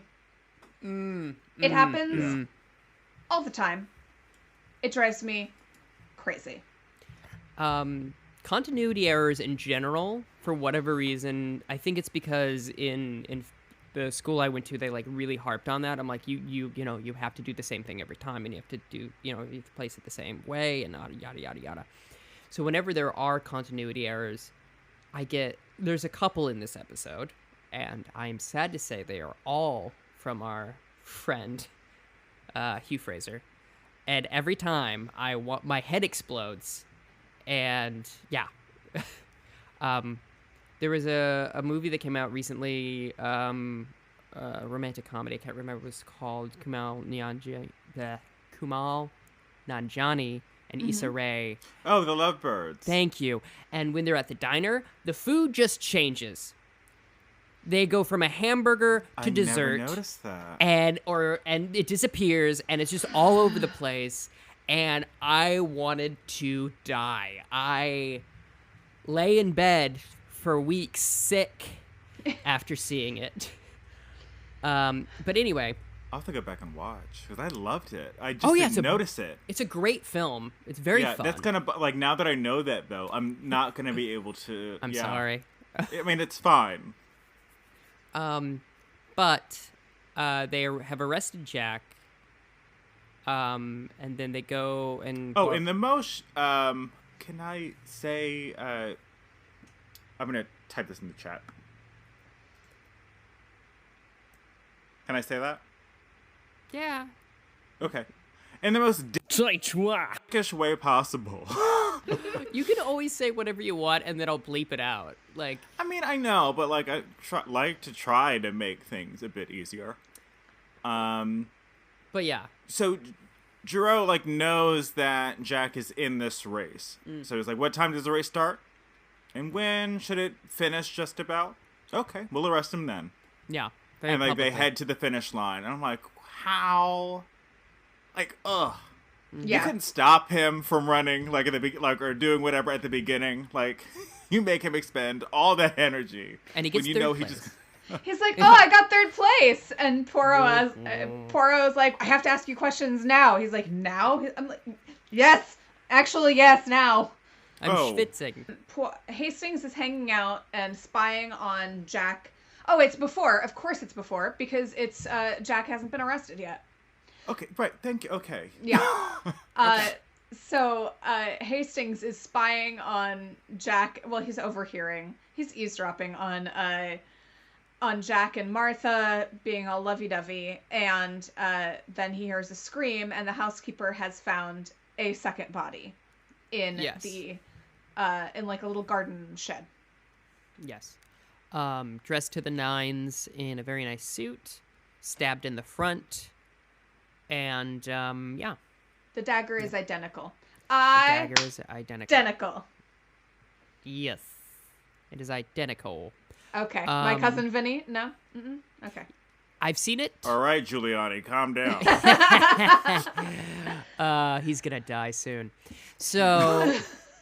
It happens all the time. It drives me crazy. Continuity errors in general, for whatever reason, I think it's because in the school I went to, they like really harped on that. I'm like, you know, you have to do the same thing every time, and you have to do, you know, you have to place it the same way, and yada yada yada. So whenever there are continuity errors, there's a couple in this episode, and I am sad to say they are all from our friend Hugh Fraser, and every time my head explodes. And yeah, there was a movie that came out recently, a romantic comedy. I can't remember what it was called. Kumail Nanjiani and Issa Rae. Oh, The Lovebirds. Thank you. And when they're at the diner, the food just changes. They go from a hamburger to dessert. I never noticed that. And it disappears, and it's just all over the place. And I wanted to die. I lay in bed for weeks sick after seeing it. But anyway. I'll have to go back and watch, because I loved it. I just didn't notice it. It's a great film. It's very fun. That's kind of, like, now that I know that, though, I'm not going to be able to... I'm sorry. I mean, it's fine. But they have arrested Jack. And then they go and... Oh, in the most... can I say... I'm going to type this in the chat. Can I say that? Yeah. Okay. In the most dickish way possible. You can always say whatever you want, and then I'll bleep it out. Like... I mean, I know, but, like, I like to try to make things a bit easier. But yeah. So, Giroux, like, knows that Jack is in this race. So he's like, what time does the race start? And when should it finish just about? Okay, we'll arrest him then. Yeah. And, like, they head to the finish line. And I'm like, how? Like, ugh. Yeah. You couldn't stop him from running, like, or doing whatever at the beginning. Like, you make him expend all that energy. And he gets third place. He's like, oh, I got third place. And Poirot's like, I have to ask you questions now. He's like, now? I'm like, yes. Actually, yes, now. I'm schwitzing. Hastings is hanging out and spying on Jack. Oh, it's before. Of course it's before, because it's Jack hasn't been arrested yet. Okay, right. Thank you. Okay. Yeah. So Hastings is spying on Jack. Well, he's overhearing. He's eavesdropping on Jack and Martha being all lovey-dovey, and then he hears a scream, and the housekeeper has found a second body in in like a little garden shed. Yes. Dressed to the nines in a very nice suit, stabbed in the front, and yeah. The dagger is identical. The dagger is identical. Identical. Yes. It is identical. Okay. My cousin Vinny? No? Mm-mm? Okay. I've seen it. All right, Giuliani, calm down. He's gonna die soon. So...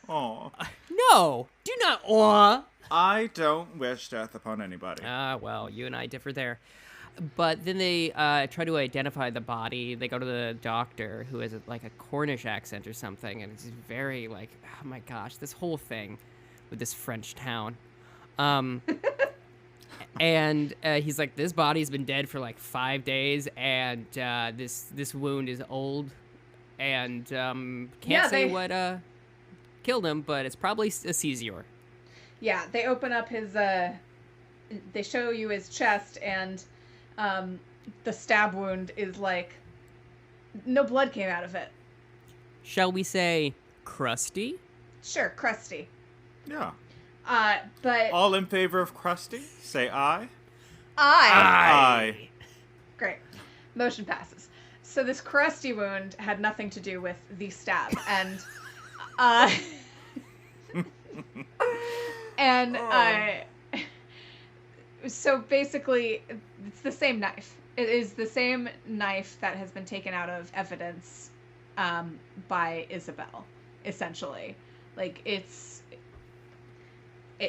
Aw. No! Do not aw! I don't wish death upon anybody. Well, you and I differ there. But then they try to identify the body. They go to the doctor, who has like a Cornish accent or something, and it's very like, oh my gosh, this whole thing with this French town. And he's like, this body's been dead for like 5 days, and this wound is old, and can't say what killed him, but it's probably a seizure. Yeah, they open up his, they show you his chest, and the stab wound is like, no blood came out of it. Shall we say crusty? Sure, crusty. Yeah. But... All in favor of crusty? Say aye. Aye. Great. Motion passes. So this crusty wound had nothing to do with the stab, and... So basically, it's the same knife. It is the same knife that has been taken out of evidence by Isabel, essentially. Like, it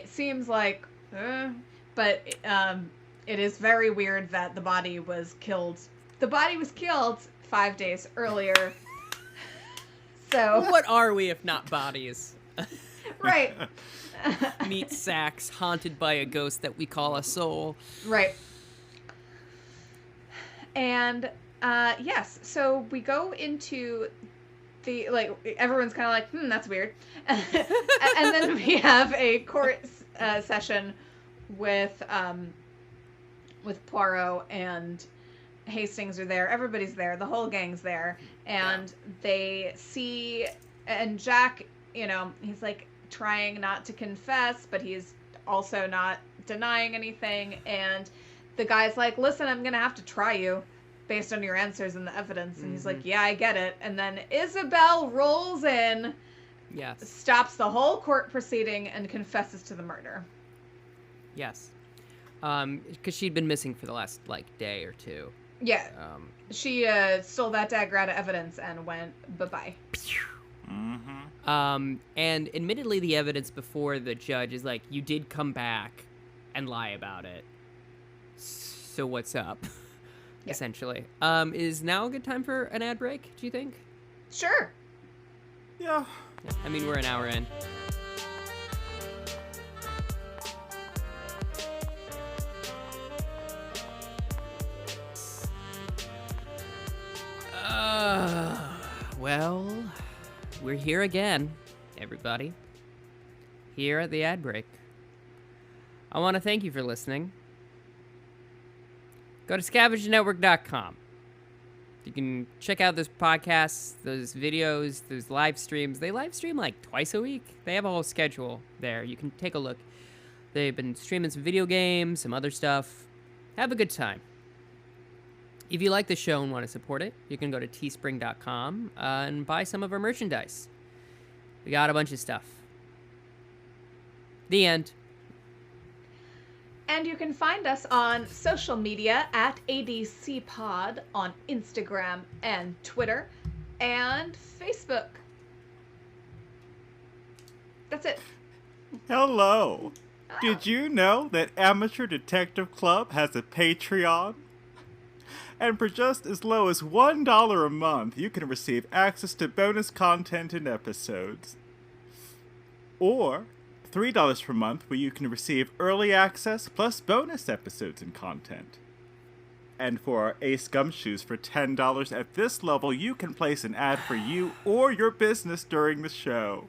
seems like, but it is very weird that the body was killed. The body was killed 5 days earlier. So What are we if not bodies? right. Meat sacks haunted by a ghost that we call a soul. Right. And yes, so we go into the, like, everyone's kind of like, that's weird. And then we have a court session with Poirot and Hastings are there. Everybody's there. The whole gang's there. And they see, and Jack, you know, he's like trying not to confess, but he's also not denying anything. And the guy's like, listen, I'm going to have to try you based on your answers and the evidence. And he's like, yeah, I get it. And then Isabel rolls in, Yes. stops the whole court proceeding, and confesses to the murder. Yes. Because she'd been missing for the last, like, day or two. Yeah. She stole that dagger out of evidence and went bye-bye. And admittedly, the evidence before the judge is like, you did come back and lie about it. So what's up? Yeah. Essentially. Is now a good time for an ad break, do you think? Sure. Yeah. I mean, we're an hour in. Well, we're here again, everybody. Here at the ad break. I want to thank you for listening. Go to scavengernetwork.com. You can check out those podcasts, those videos, those live streams. They live stream like twice a week. They have a whole schedule there. You can take a look. They've been streaming some video games, some other stuff. Have a good time. If you like the show and want to support it, you can go to teespring.com and buy some of our merchandise. We got a bunch of stuff. The end. And you can find us on social media at ADCPod on Instagram and Twitter and Facebook. That's it. Hello. Oh. Did you know that Amateur Detective Club has a Patreon? And for just as low as $1 a month, you can receive access to bonus content and episodes. Or $3 per month, where you can receive early access plus bonus episodes and content. And for our Ace Gumshoes for $10 at this level, you can place an ad for you or your business during the show.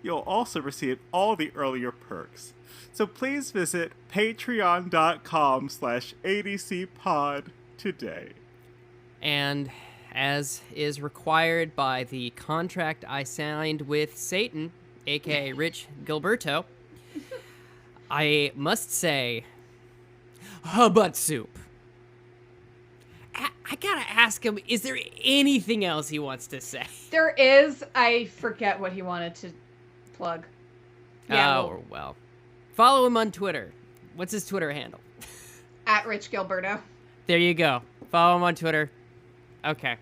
You'll also receive all the earlier perks. So please visit patreon.com/ADCpod today. And as is required by the contract I signed with Satan, aka Rich Gilberto, I must say, butt soup. I gotta ask him, is there anything else he wants to say? There is. I forget what he wanted to plug. Yeah, Well. Follow him on Twitter. What's his Twitter handle? at Rich Gilberto. There you go. Follow him on Twitter. Okay.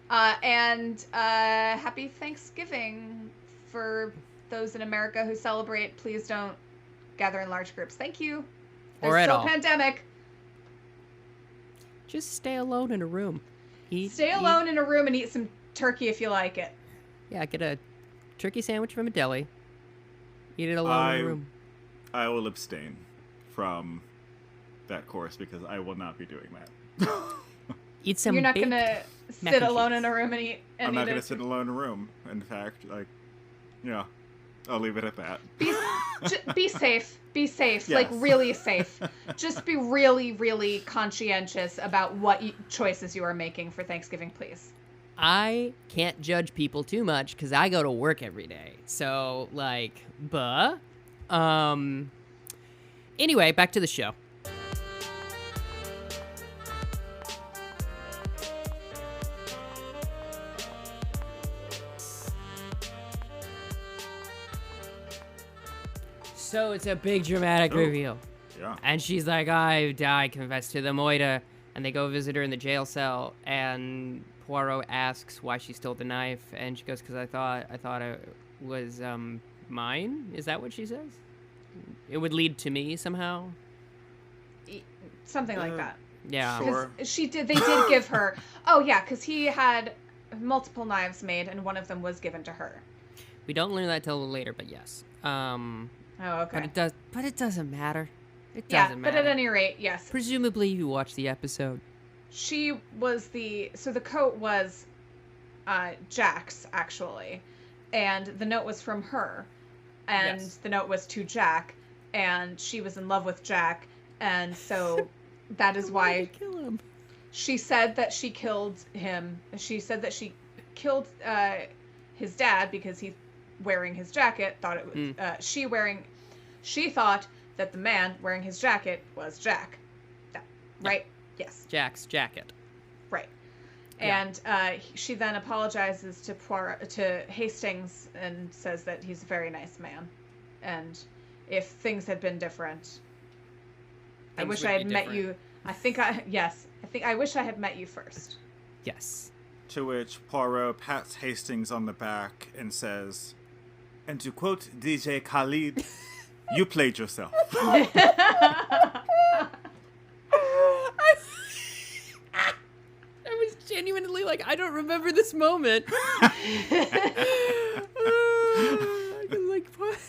And happy Thanksgiving for those in America who celebrate. Please don't gather in large groups. Thank you. Or There's at still all. a pandemic. Just stay alone in a room. Stay alone in a room and eat some turkey if you like it. Yeah, get a turkey sandwich from a deli. Eat it alone in a room. I will abstain from that course because I will not be doing that. Eat some. You're not baked gonna mac sit and alone cheese. in a room and eat. And I'm not eat going to it. sit alone in a room. In fact, I'll leave it at that. Be safe. Be safe. Yes. Like, really safe. Just be really, really conscientious about what choices you are making for Thanksgiving, please. I can't judge people too much because I go to work every day. So, Anyway, back to the show. So it's a big dramatic reveal. Yeah. And she's like, I confessed to the Moida. And they go visit her in the jail cell. And Poirot asks why she stole the knife. And she goes, because I thought it was mine. Is that what she says? It would lead to me somehow. Something like that. Yeah. Sure. They did give her. Oh yeah, because he had multiple knives made, and one of them was given to her. We don't learn that till a little later, but yes. Oh, okay. But it doesn't matter. It Yeah, doesn't but matter. at any rate, yes. Presumably you watched the episode. She was the coat was Jack's, actually, and the note was from her, and Yes. the note was to Jack, and she was in love with Jack, and so that is why kill him. she said that she killed him. She said that she killed his dad because he, wearing his jacket, thought it was she thought that the man wearing his jacket was Jack. Right? Yes. Jack's jacket. Right. Yeah. And she then apologizes to to Hastings and says that he's a very nice man, and if things had been different, I wish I had met you. I wish I had met you first. Yes. To which Poirot pats Hastings on the back and says, and to quote DJ Khalid, you played yourself. I was genuinely like, I don't remember this moment. Like, what?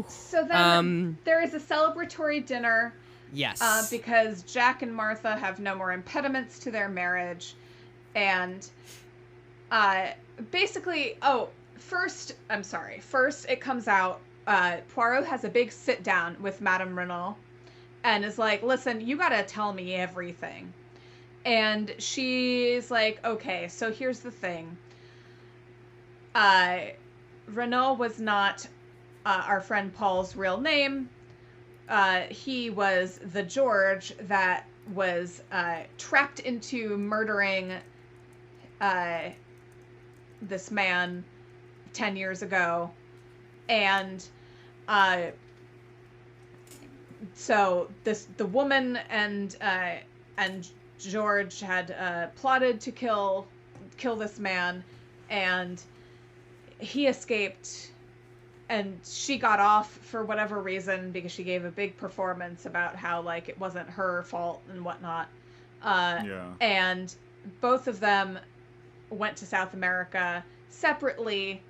So then there is a celebratory dinner. Yes. Because Jack and Martha have no more impediments to their marriage. And basically, first it comes out, Poirot has a big sit down with Madame Renaud and is like, listen, you gotta tell me everything. And she's like, okay, so here's the thing. Renaud was not our friend Paul's real name. He was the George that was trapped into murdering this man 10 years ago. And so the woman and George had plotted to kill this man, and he escaped, and she got off for whatever reason because she gave a big performance about how like it wasn't her fault and whatnot. And both of them went to South America separately,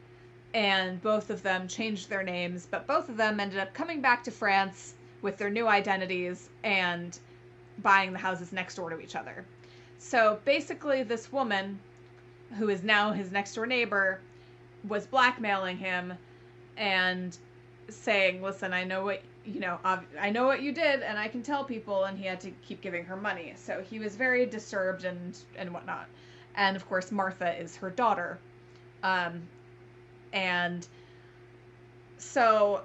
and both of them changed their names, but both of them ended up coming back to France with their new identities and buying the houses next door to each other. So basically this woman, who is now his next door neighbor, was blackmailing him and saying, listen, I know what you did, and I can tell people, and he had to keep giving her money. So he was very disturbed and whatnot. And of course Martha is her daughter. And so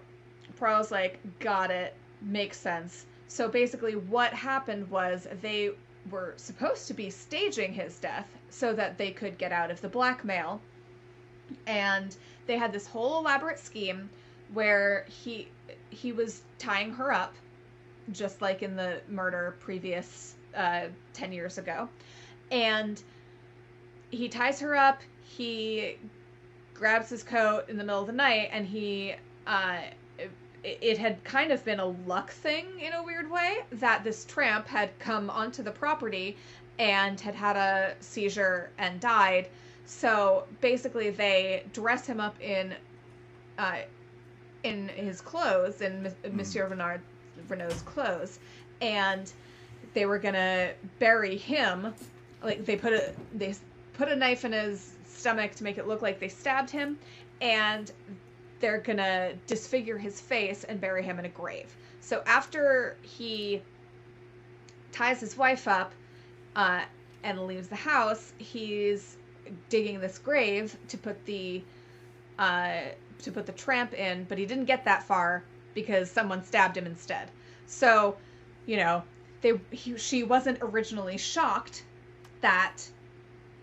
Poirot's like, got it, makes sense. So basically what happened was they were supposed to be staging his death so that they could get out of the blackmail. And they had this whole elaborate scheme where he was tying her up, just like in the murder previous 10 years ago. And he ties her up, he grabs his coat in the middle of the night, and it had kind of been a luck thing in a weird way that this tramp had come onto the property and had a seizure and died. So basically they dress him up in his clothes, in Monsieur Renaud's clothes, and they were gonna bury him. Like they put a knife in his stomach to make it look like they stabbed him, and they're gonna disfigure his face and bury him in a grave. So after he ties his wife up and leaves the house, he's digging this grave to put the tramp in, but he didn't get that far because someone stabbed him instead. So, she wasn't originally shocked that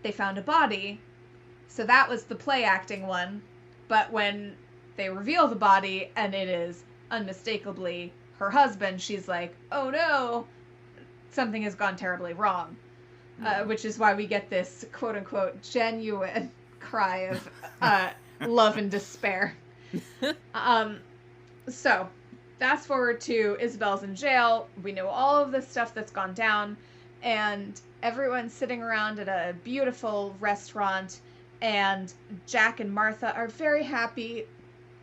they found a body, so that was the play acting one. But when they reveal the body and it is unmistakably her husband, she's like, oh no, something has gone terribly wrong. Which is why we get this quote-unquote genuine cry of love and despair. So, fast forward to Isabel's in jail. We know all of this stuff that's gone down, and everyone's sitting around at a beautiful restaurant, and Jack and Martha are very happy.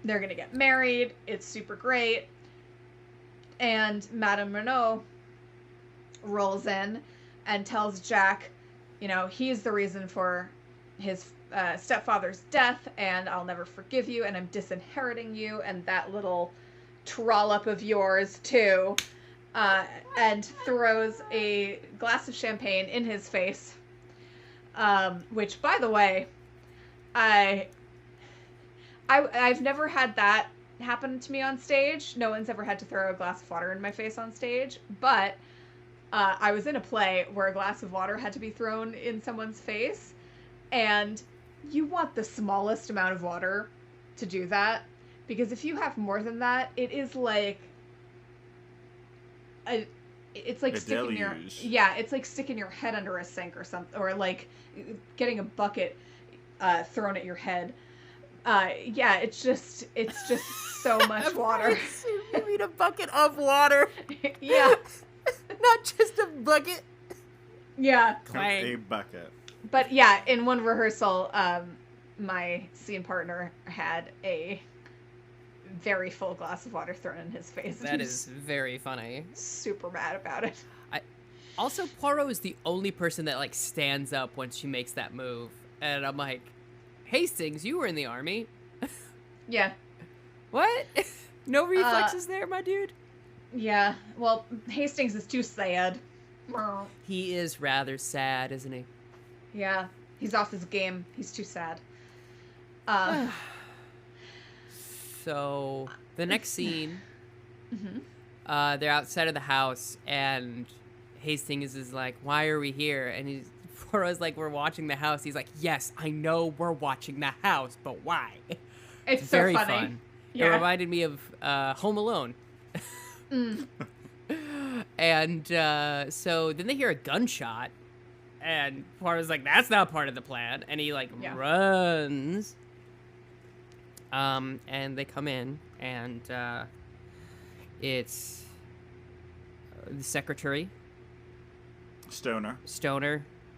They're going to get married. It's super great. And Madame Renaud rolls in and tells Jack, he's the reason for his stepfather's death, and I'll never forgive you, and I'm disinheriting you, and that little trollop of yours, too. And throws a glass of champagne in his face. Which, by the way, I've never had that happen to me on stage. No one's ever had to throw a glass of water in my face on stage. But I was in a play where a glass of water had to be thrown in someone's face. And you want the smallest amount of water to do that. Because if you have more than that, it is like... it's like sticking your head under a sink or something, or like getting a bucket thrown at your head. It's just so much water. You mean a bucket of water? Yeah. Not just a bucket. Yeah. Clang. A bucket. But yeah, in one rehearsal, my scene partner had a very full glass of water thrown in his face. That is very funny. Super mad about it. Also, Poirot is the only person that, like, stands up when she makes that move. And I'm like, Hastings, you were in the army. Yeah. What? No reflexes there, my dude? Yeah. Well, Hastings is too sad. He is rather sad, isn't he? Yeah. He's off his game. He's too sad. So, the next scene, Mm-hmm. they're outside of the house, and Hastings is like, why are we here? And Poirot's like, we're watching the house. He's like, yes, I know we're watching the house, but why? It's so very funny. fun. Yeah. It reminded me of Home Alone. Mm. And so then they hear a gunshot, and Poirot's like, that's not part of the plan. And he, like, runs. And they come in, and it's the secretary, Stoner,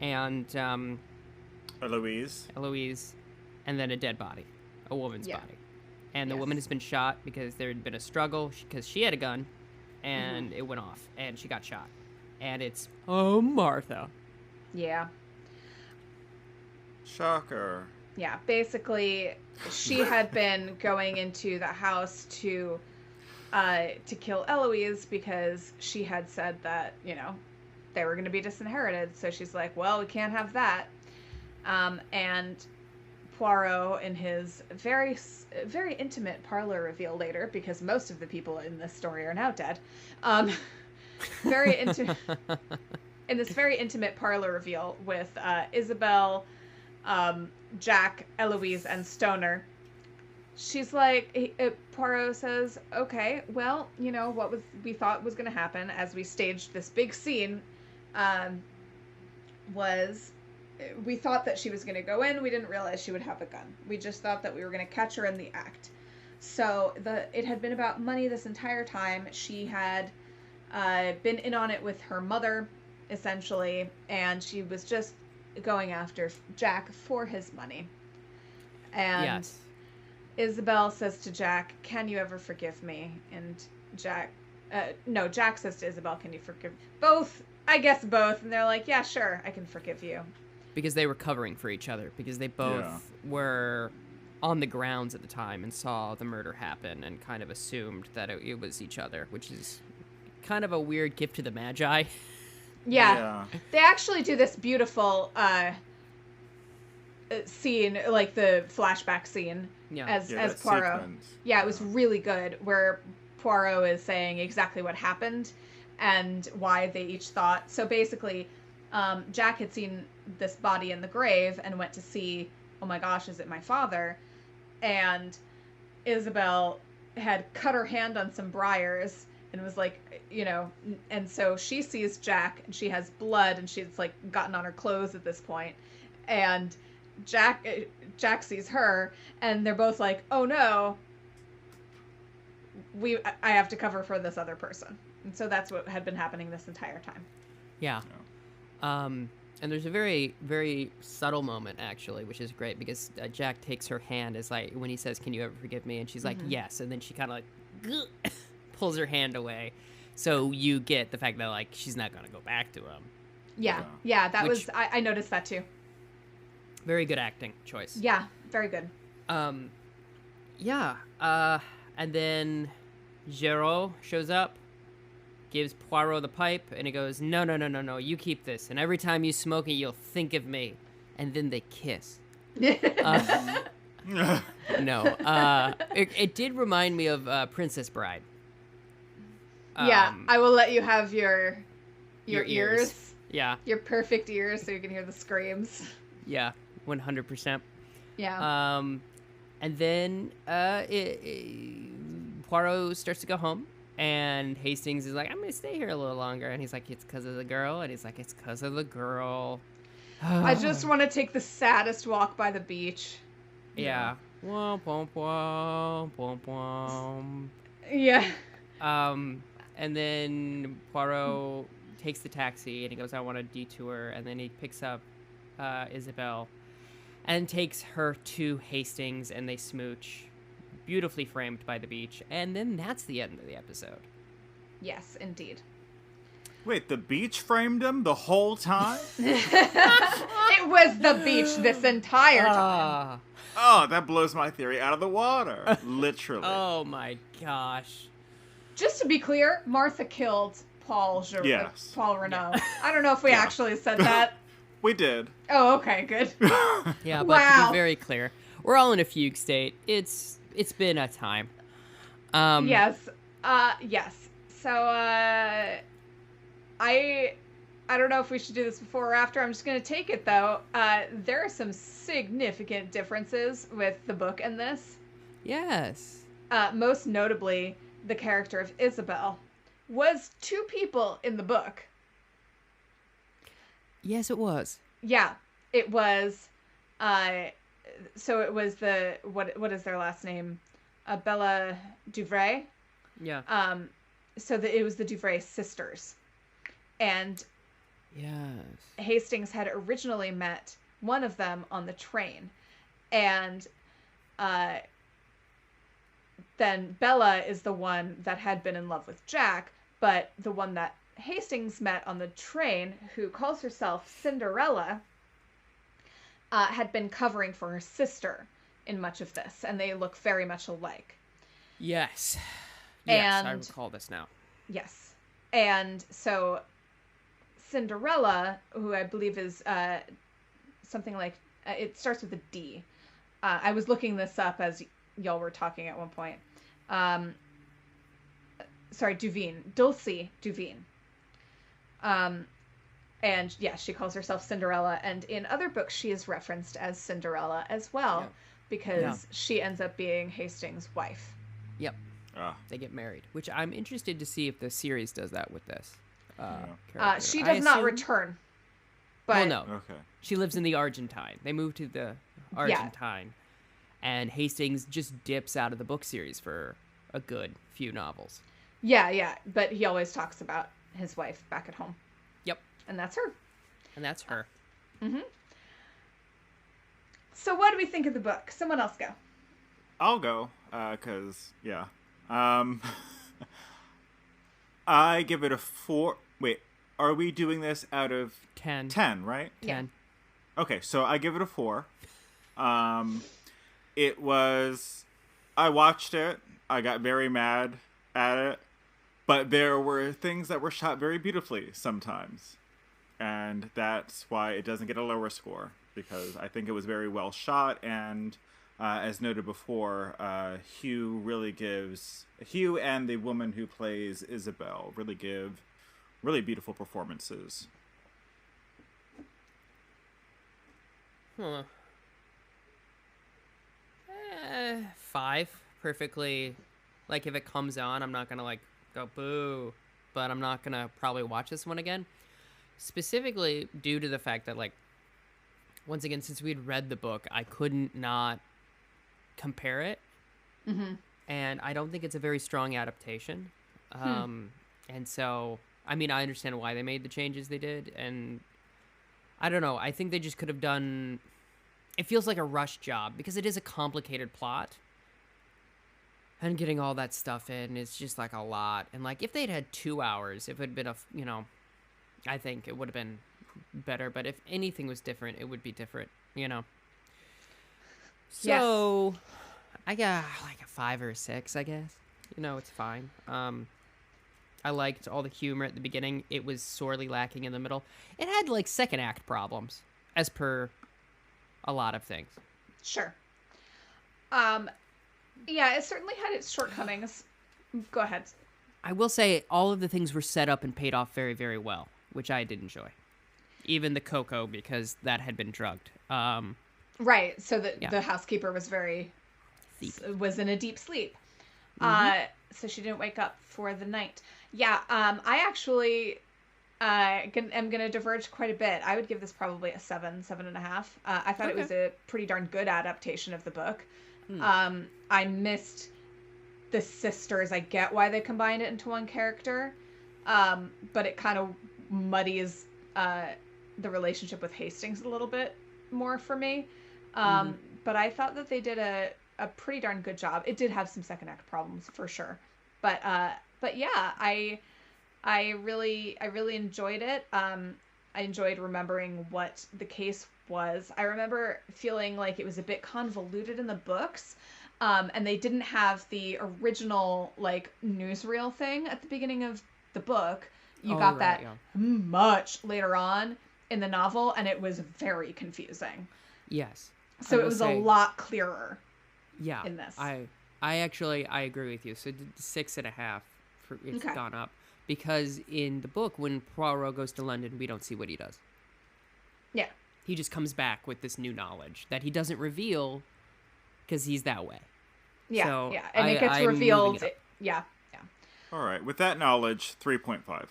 and Eloise, and then a dead body, a woman's body. And the woman has been shot because there had been a struggle, because she had a gun, and it went off, and she got shot. And it's, Martha. Yeah. Shocker. Yeah, basically, she had been going into the house to kill Eloise because she had said that, they were going to be disinherited. So she's like, well, we can't have that. And Poirot, in his very, very intimate parlor reveal later, because most of the people in this story are now dead, in this very intimate parlor reveal with Isabel, Jack, Eloise, and Stoner, she's like, Poirot says, okay, well, what we thought was going to happen as we staged this big scene was we thought that she was going to go in. We didn't realize she would have a gun. We just thought that we were going to catch her in the act. So it had been about money this entire time. She had been in on it with her mother, essentially, and she was just going after Jack for his money. And Isabel says to Jack, can you ever forgive me? And Jack says to Isabel, can you forgive both? I guess both. And they're like, yeah, sure, I can forgive you. Because they were covering for each other, because they both were on the grounds at the time and saw the murder happen and kind of assumed that it was each other, which is kind of a weird gift to the Magi. Yeah. They actually do this beautiful scene, like the flashback scene, as Poirot. Sequence. Yeah, it was really good, where Poirot is saying exactly what happened and why they each thought. So basically, Jack had seen this body in the grave and went to see, oh my gosh, is it my father? And Isabel had cut her hand on some briars and was like, and so she sees Jack and she has blood and she's like gotten on her clothes at this point. And Jack sees her and they're both like, oh no, I have to cover for this other person. And so that's what had been happening this entire time. Yeah. And there's a very, very subtle moment, actually, which is great because Jack takes her hand as like when he says, "Can you ever forgive me?" And she's like, "Yes," and then she kind of like pulls her hand away, so you get the fact that like she's not gonna go back to him. Yeah. That was I noticed that too. Very good acting choice. Yeah, very good. Yeah. And then Giraud shows up, gives Poirot the pipe, and he goes, no, you keep this. And every time you smoke it, you'll think of me. And then they kiss. No. It did remind me of Princess Bride. I will let you have your ears. Yeah. Your perfect ears so you can hear the screams. Yeah, 100%. Yeah. And then Poirot starts to go home, and Hastings is like, "I'm going to stay here a little longer." And he's like, "It's because of the girl." And he's like, "It's because of the girl." I just want to take the saddest walk by the beach. Yeah. Womp, womp, womp, womp, womp. Yeah. And then Poirot takes the taxi, and he goes, "I want a detour." And then he picks up Isabel and takes her to Hastings, and they smooch, beautifully framed by the beach. And then that's the end of the episode. Yes, indeed. Wait, the beach framed him the whole time? It was the beach this entire time. Oh, that blows my theory out of the water. Literally. Oh my gosh. Just to be clear, Martha killed Paul Yes. Paul Renault. I don't know if we actually said that. We did. Oh, okay, good. Yeah, but to be very clear, we're all in a fugue state. It's been a time. Yes. Yes. So, I don't know if we should do this before or after. I'm just going to take it, though. There are some significant differences with the book and this. Yes. Most notably, the character of Isabel was two people in the book. Yes, it was. Yeah, it was. So it was the what is their last name? Bella Duvray. Yeah. It was the Duvray sisters, and yes, Hastings had originally met one of them on the train, and then Bella is the one that had been in love with Jack, but the one that Hastings met on the train, who calls herself Cinderella, had been covering for her sister in much of this, and they look very much alike. Yes. Yes, And I recall this now. Yes. And so Cinderella, who I believe is something like, it starts with a D. I was looking this up as y'all were talking at one point. Sorry, Duveen. Dulcie Duveen. And yeah, she calls herself Cinderella, and in other books she is referenced as Cinderella as well, because she ends up being Hastings' wife. Yep. They get married, which I'm interested to see if the series does that with this. She does not return. But well, no. Okay. She lives in the Argentine. They moved to the Argentine, and Hastings just dips out of the book series for a good few novels. Yeah, but he always talks about his wife back at home. Yep. And that's her. Mm-hmm. So what do we think of the book? Someone else go. I'll go, because, yeah. I give it a 4. Wait, are we doing this out of 10? 10, right? 10. Okay, so I give it a 4. It was... I watched it. I got very mad at it. But there were things that were shot very beautifully sometimes. And that's why it doesn't get a lower score. Because I think it was very well shot. And as noted before, Hugh and the woman who plays Isabel really give really beautiful performances. 5. Perfectly. Like, if it comes on, I'm not gonna, go boo. But I'm not gonna probably watch this one again. Specifically due to the fact that, once again, since we'd read the book, I couldn't not compare it. Mm-hmm. And I don't think it's a very strong adaptation. And so, I mean, I understand why they made the changes they did. And I don't know. I think they just could have done. It feels like a rush job because it is a complicated plot. And getting all that stuff in is just like a lot. And like if they'd had 2 hours, if it had been I think it would have been better. But if anything was different, it would be different, So I got like a 5 or a 6, I guess. It's fine. I liked all the humor at the beginning. It was sorely lacking in the middle. It had like second act problems, as per a lot of things. Sure. Yeah, it certainly had its shortcomings. Go ahead. I will say all of the things were set up and paid off very, very well, which I did enjoy. Even the cocoa, because that had been drugged. Right, so the housekeeper was was in a deep sleep. So she didn't wake up for the night. Yeah, I actually am going to diverge quite a bit. I would give this probably a 7.5. I thought it was a pretty darn good adaptation of the book. I missed the sisters. I get why they combined it into one character, but it kind of muddies the relationship with Hastings a little bit more for me. But I thought that they did a pretty darn good job. It did have some second act problems for sure, but yeah, I really enjoyed it. I enjoyed remembering what the case was. I remember feeling like it was a bit convoluted in the books, and they didn't have the original like newsreel thing at the beginning of the book. You got that much later on in the novel, and it was very confusing. Yes. So it was a lot clearer. Yeah. In this, I agree with you. So 6.5 it's gone up because in the book when Poirot goes to London, we don't see what he does. Yeah. He just comes back with this new knowledge that he doesn't reveal because he's that way. Yeah, so yeah. And it gets revealed. Yeah. All right. With that knowledge, 3.5.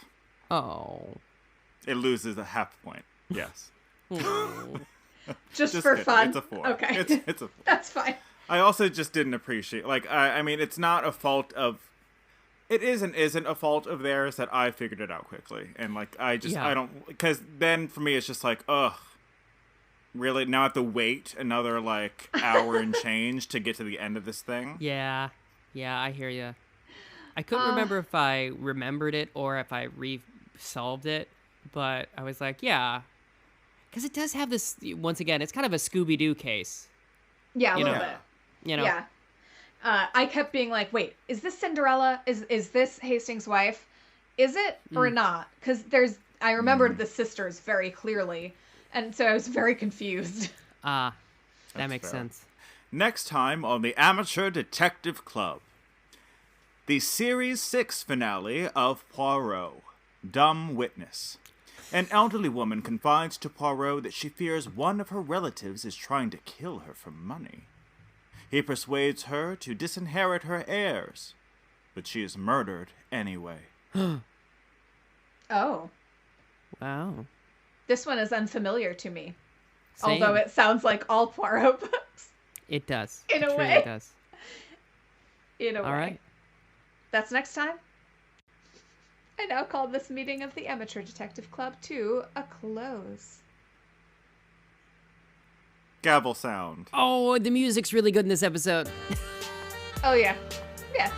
Oh. It loses a half point. Yes. just for kidding. fun? It's a 4. Okay. It's a 4. That's fine. I also just didn't appreciate, I mean, it's not a fault of, it isn't a fault of theirs that I figured it out quickly. And, I don't, because then for me it's just like, ugh. Really? Now I have to wait another, hour and change to get to the end of this thing? Yeah, I hear you. I couldn't remember if I remembered it or if I solved it, but I was like, yeah. Because it does have this, once again, it's kind of a Scooby-Doo case. Yeah, a little bit. Yeah. I kept being like, wait, is this Cinderella? Is this Hastings' wife? Is it or not? Because I remembered the sisters very clearly. And so I was very confused. That That's makes fair. sense. Next time on the Amateur Detective Club. The Series 6 finale of Poirot, Dumb Witness. An elderly woman confides to Poirot that she fears one of her relatives is trying to kill her for money. He persuades her to disinherit her heirs, but she is murdered anyway. Oh. Wow. This one is unfamiliar to me. Same. Although it sounds like all Poirot books. It does. In a it way. Really does. In a way. All right. That's next time. I now call this meeting of the Amateur Detective Club to a close. Gavel sound. Oh, the music's really good in this episode. Oh, yeah. Yeah.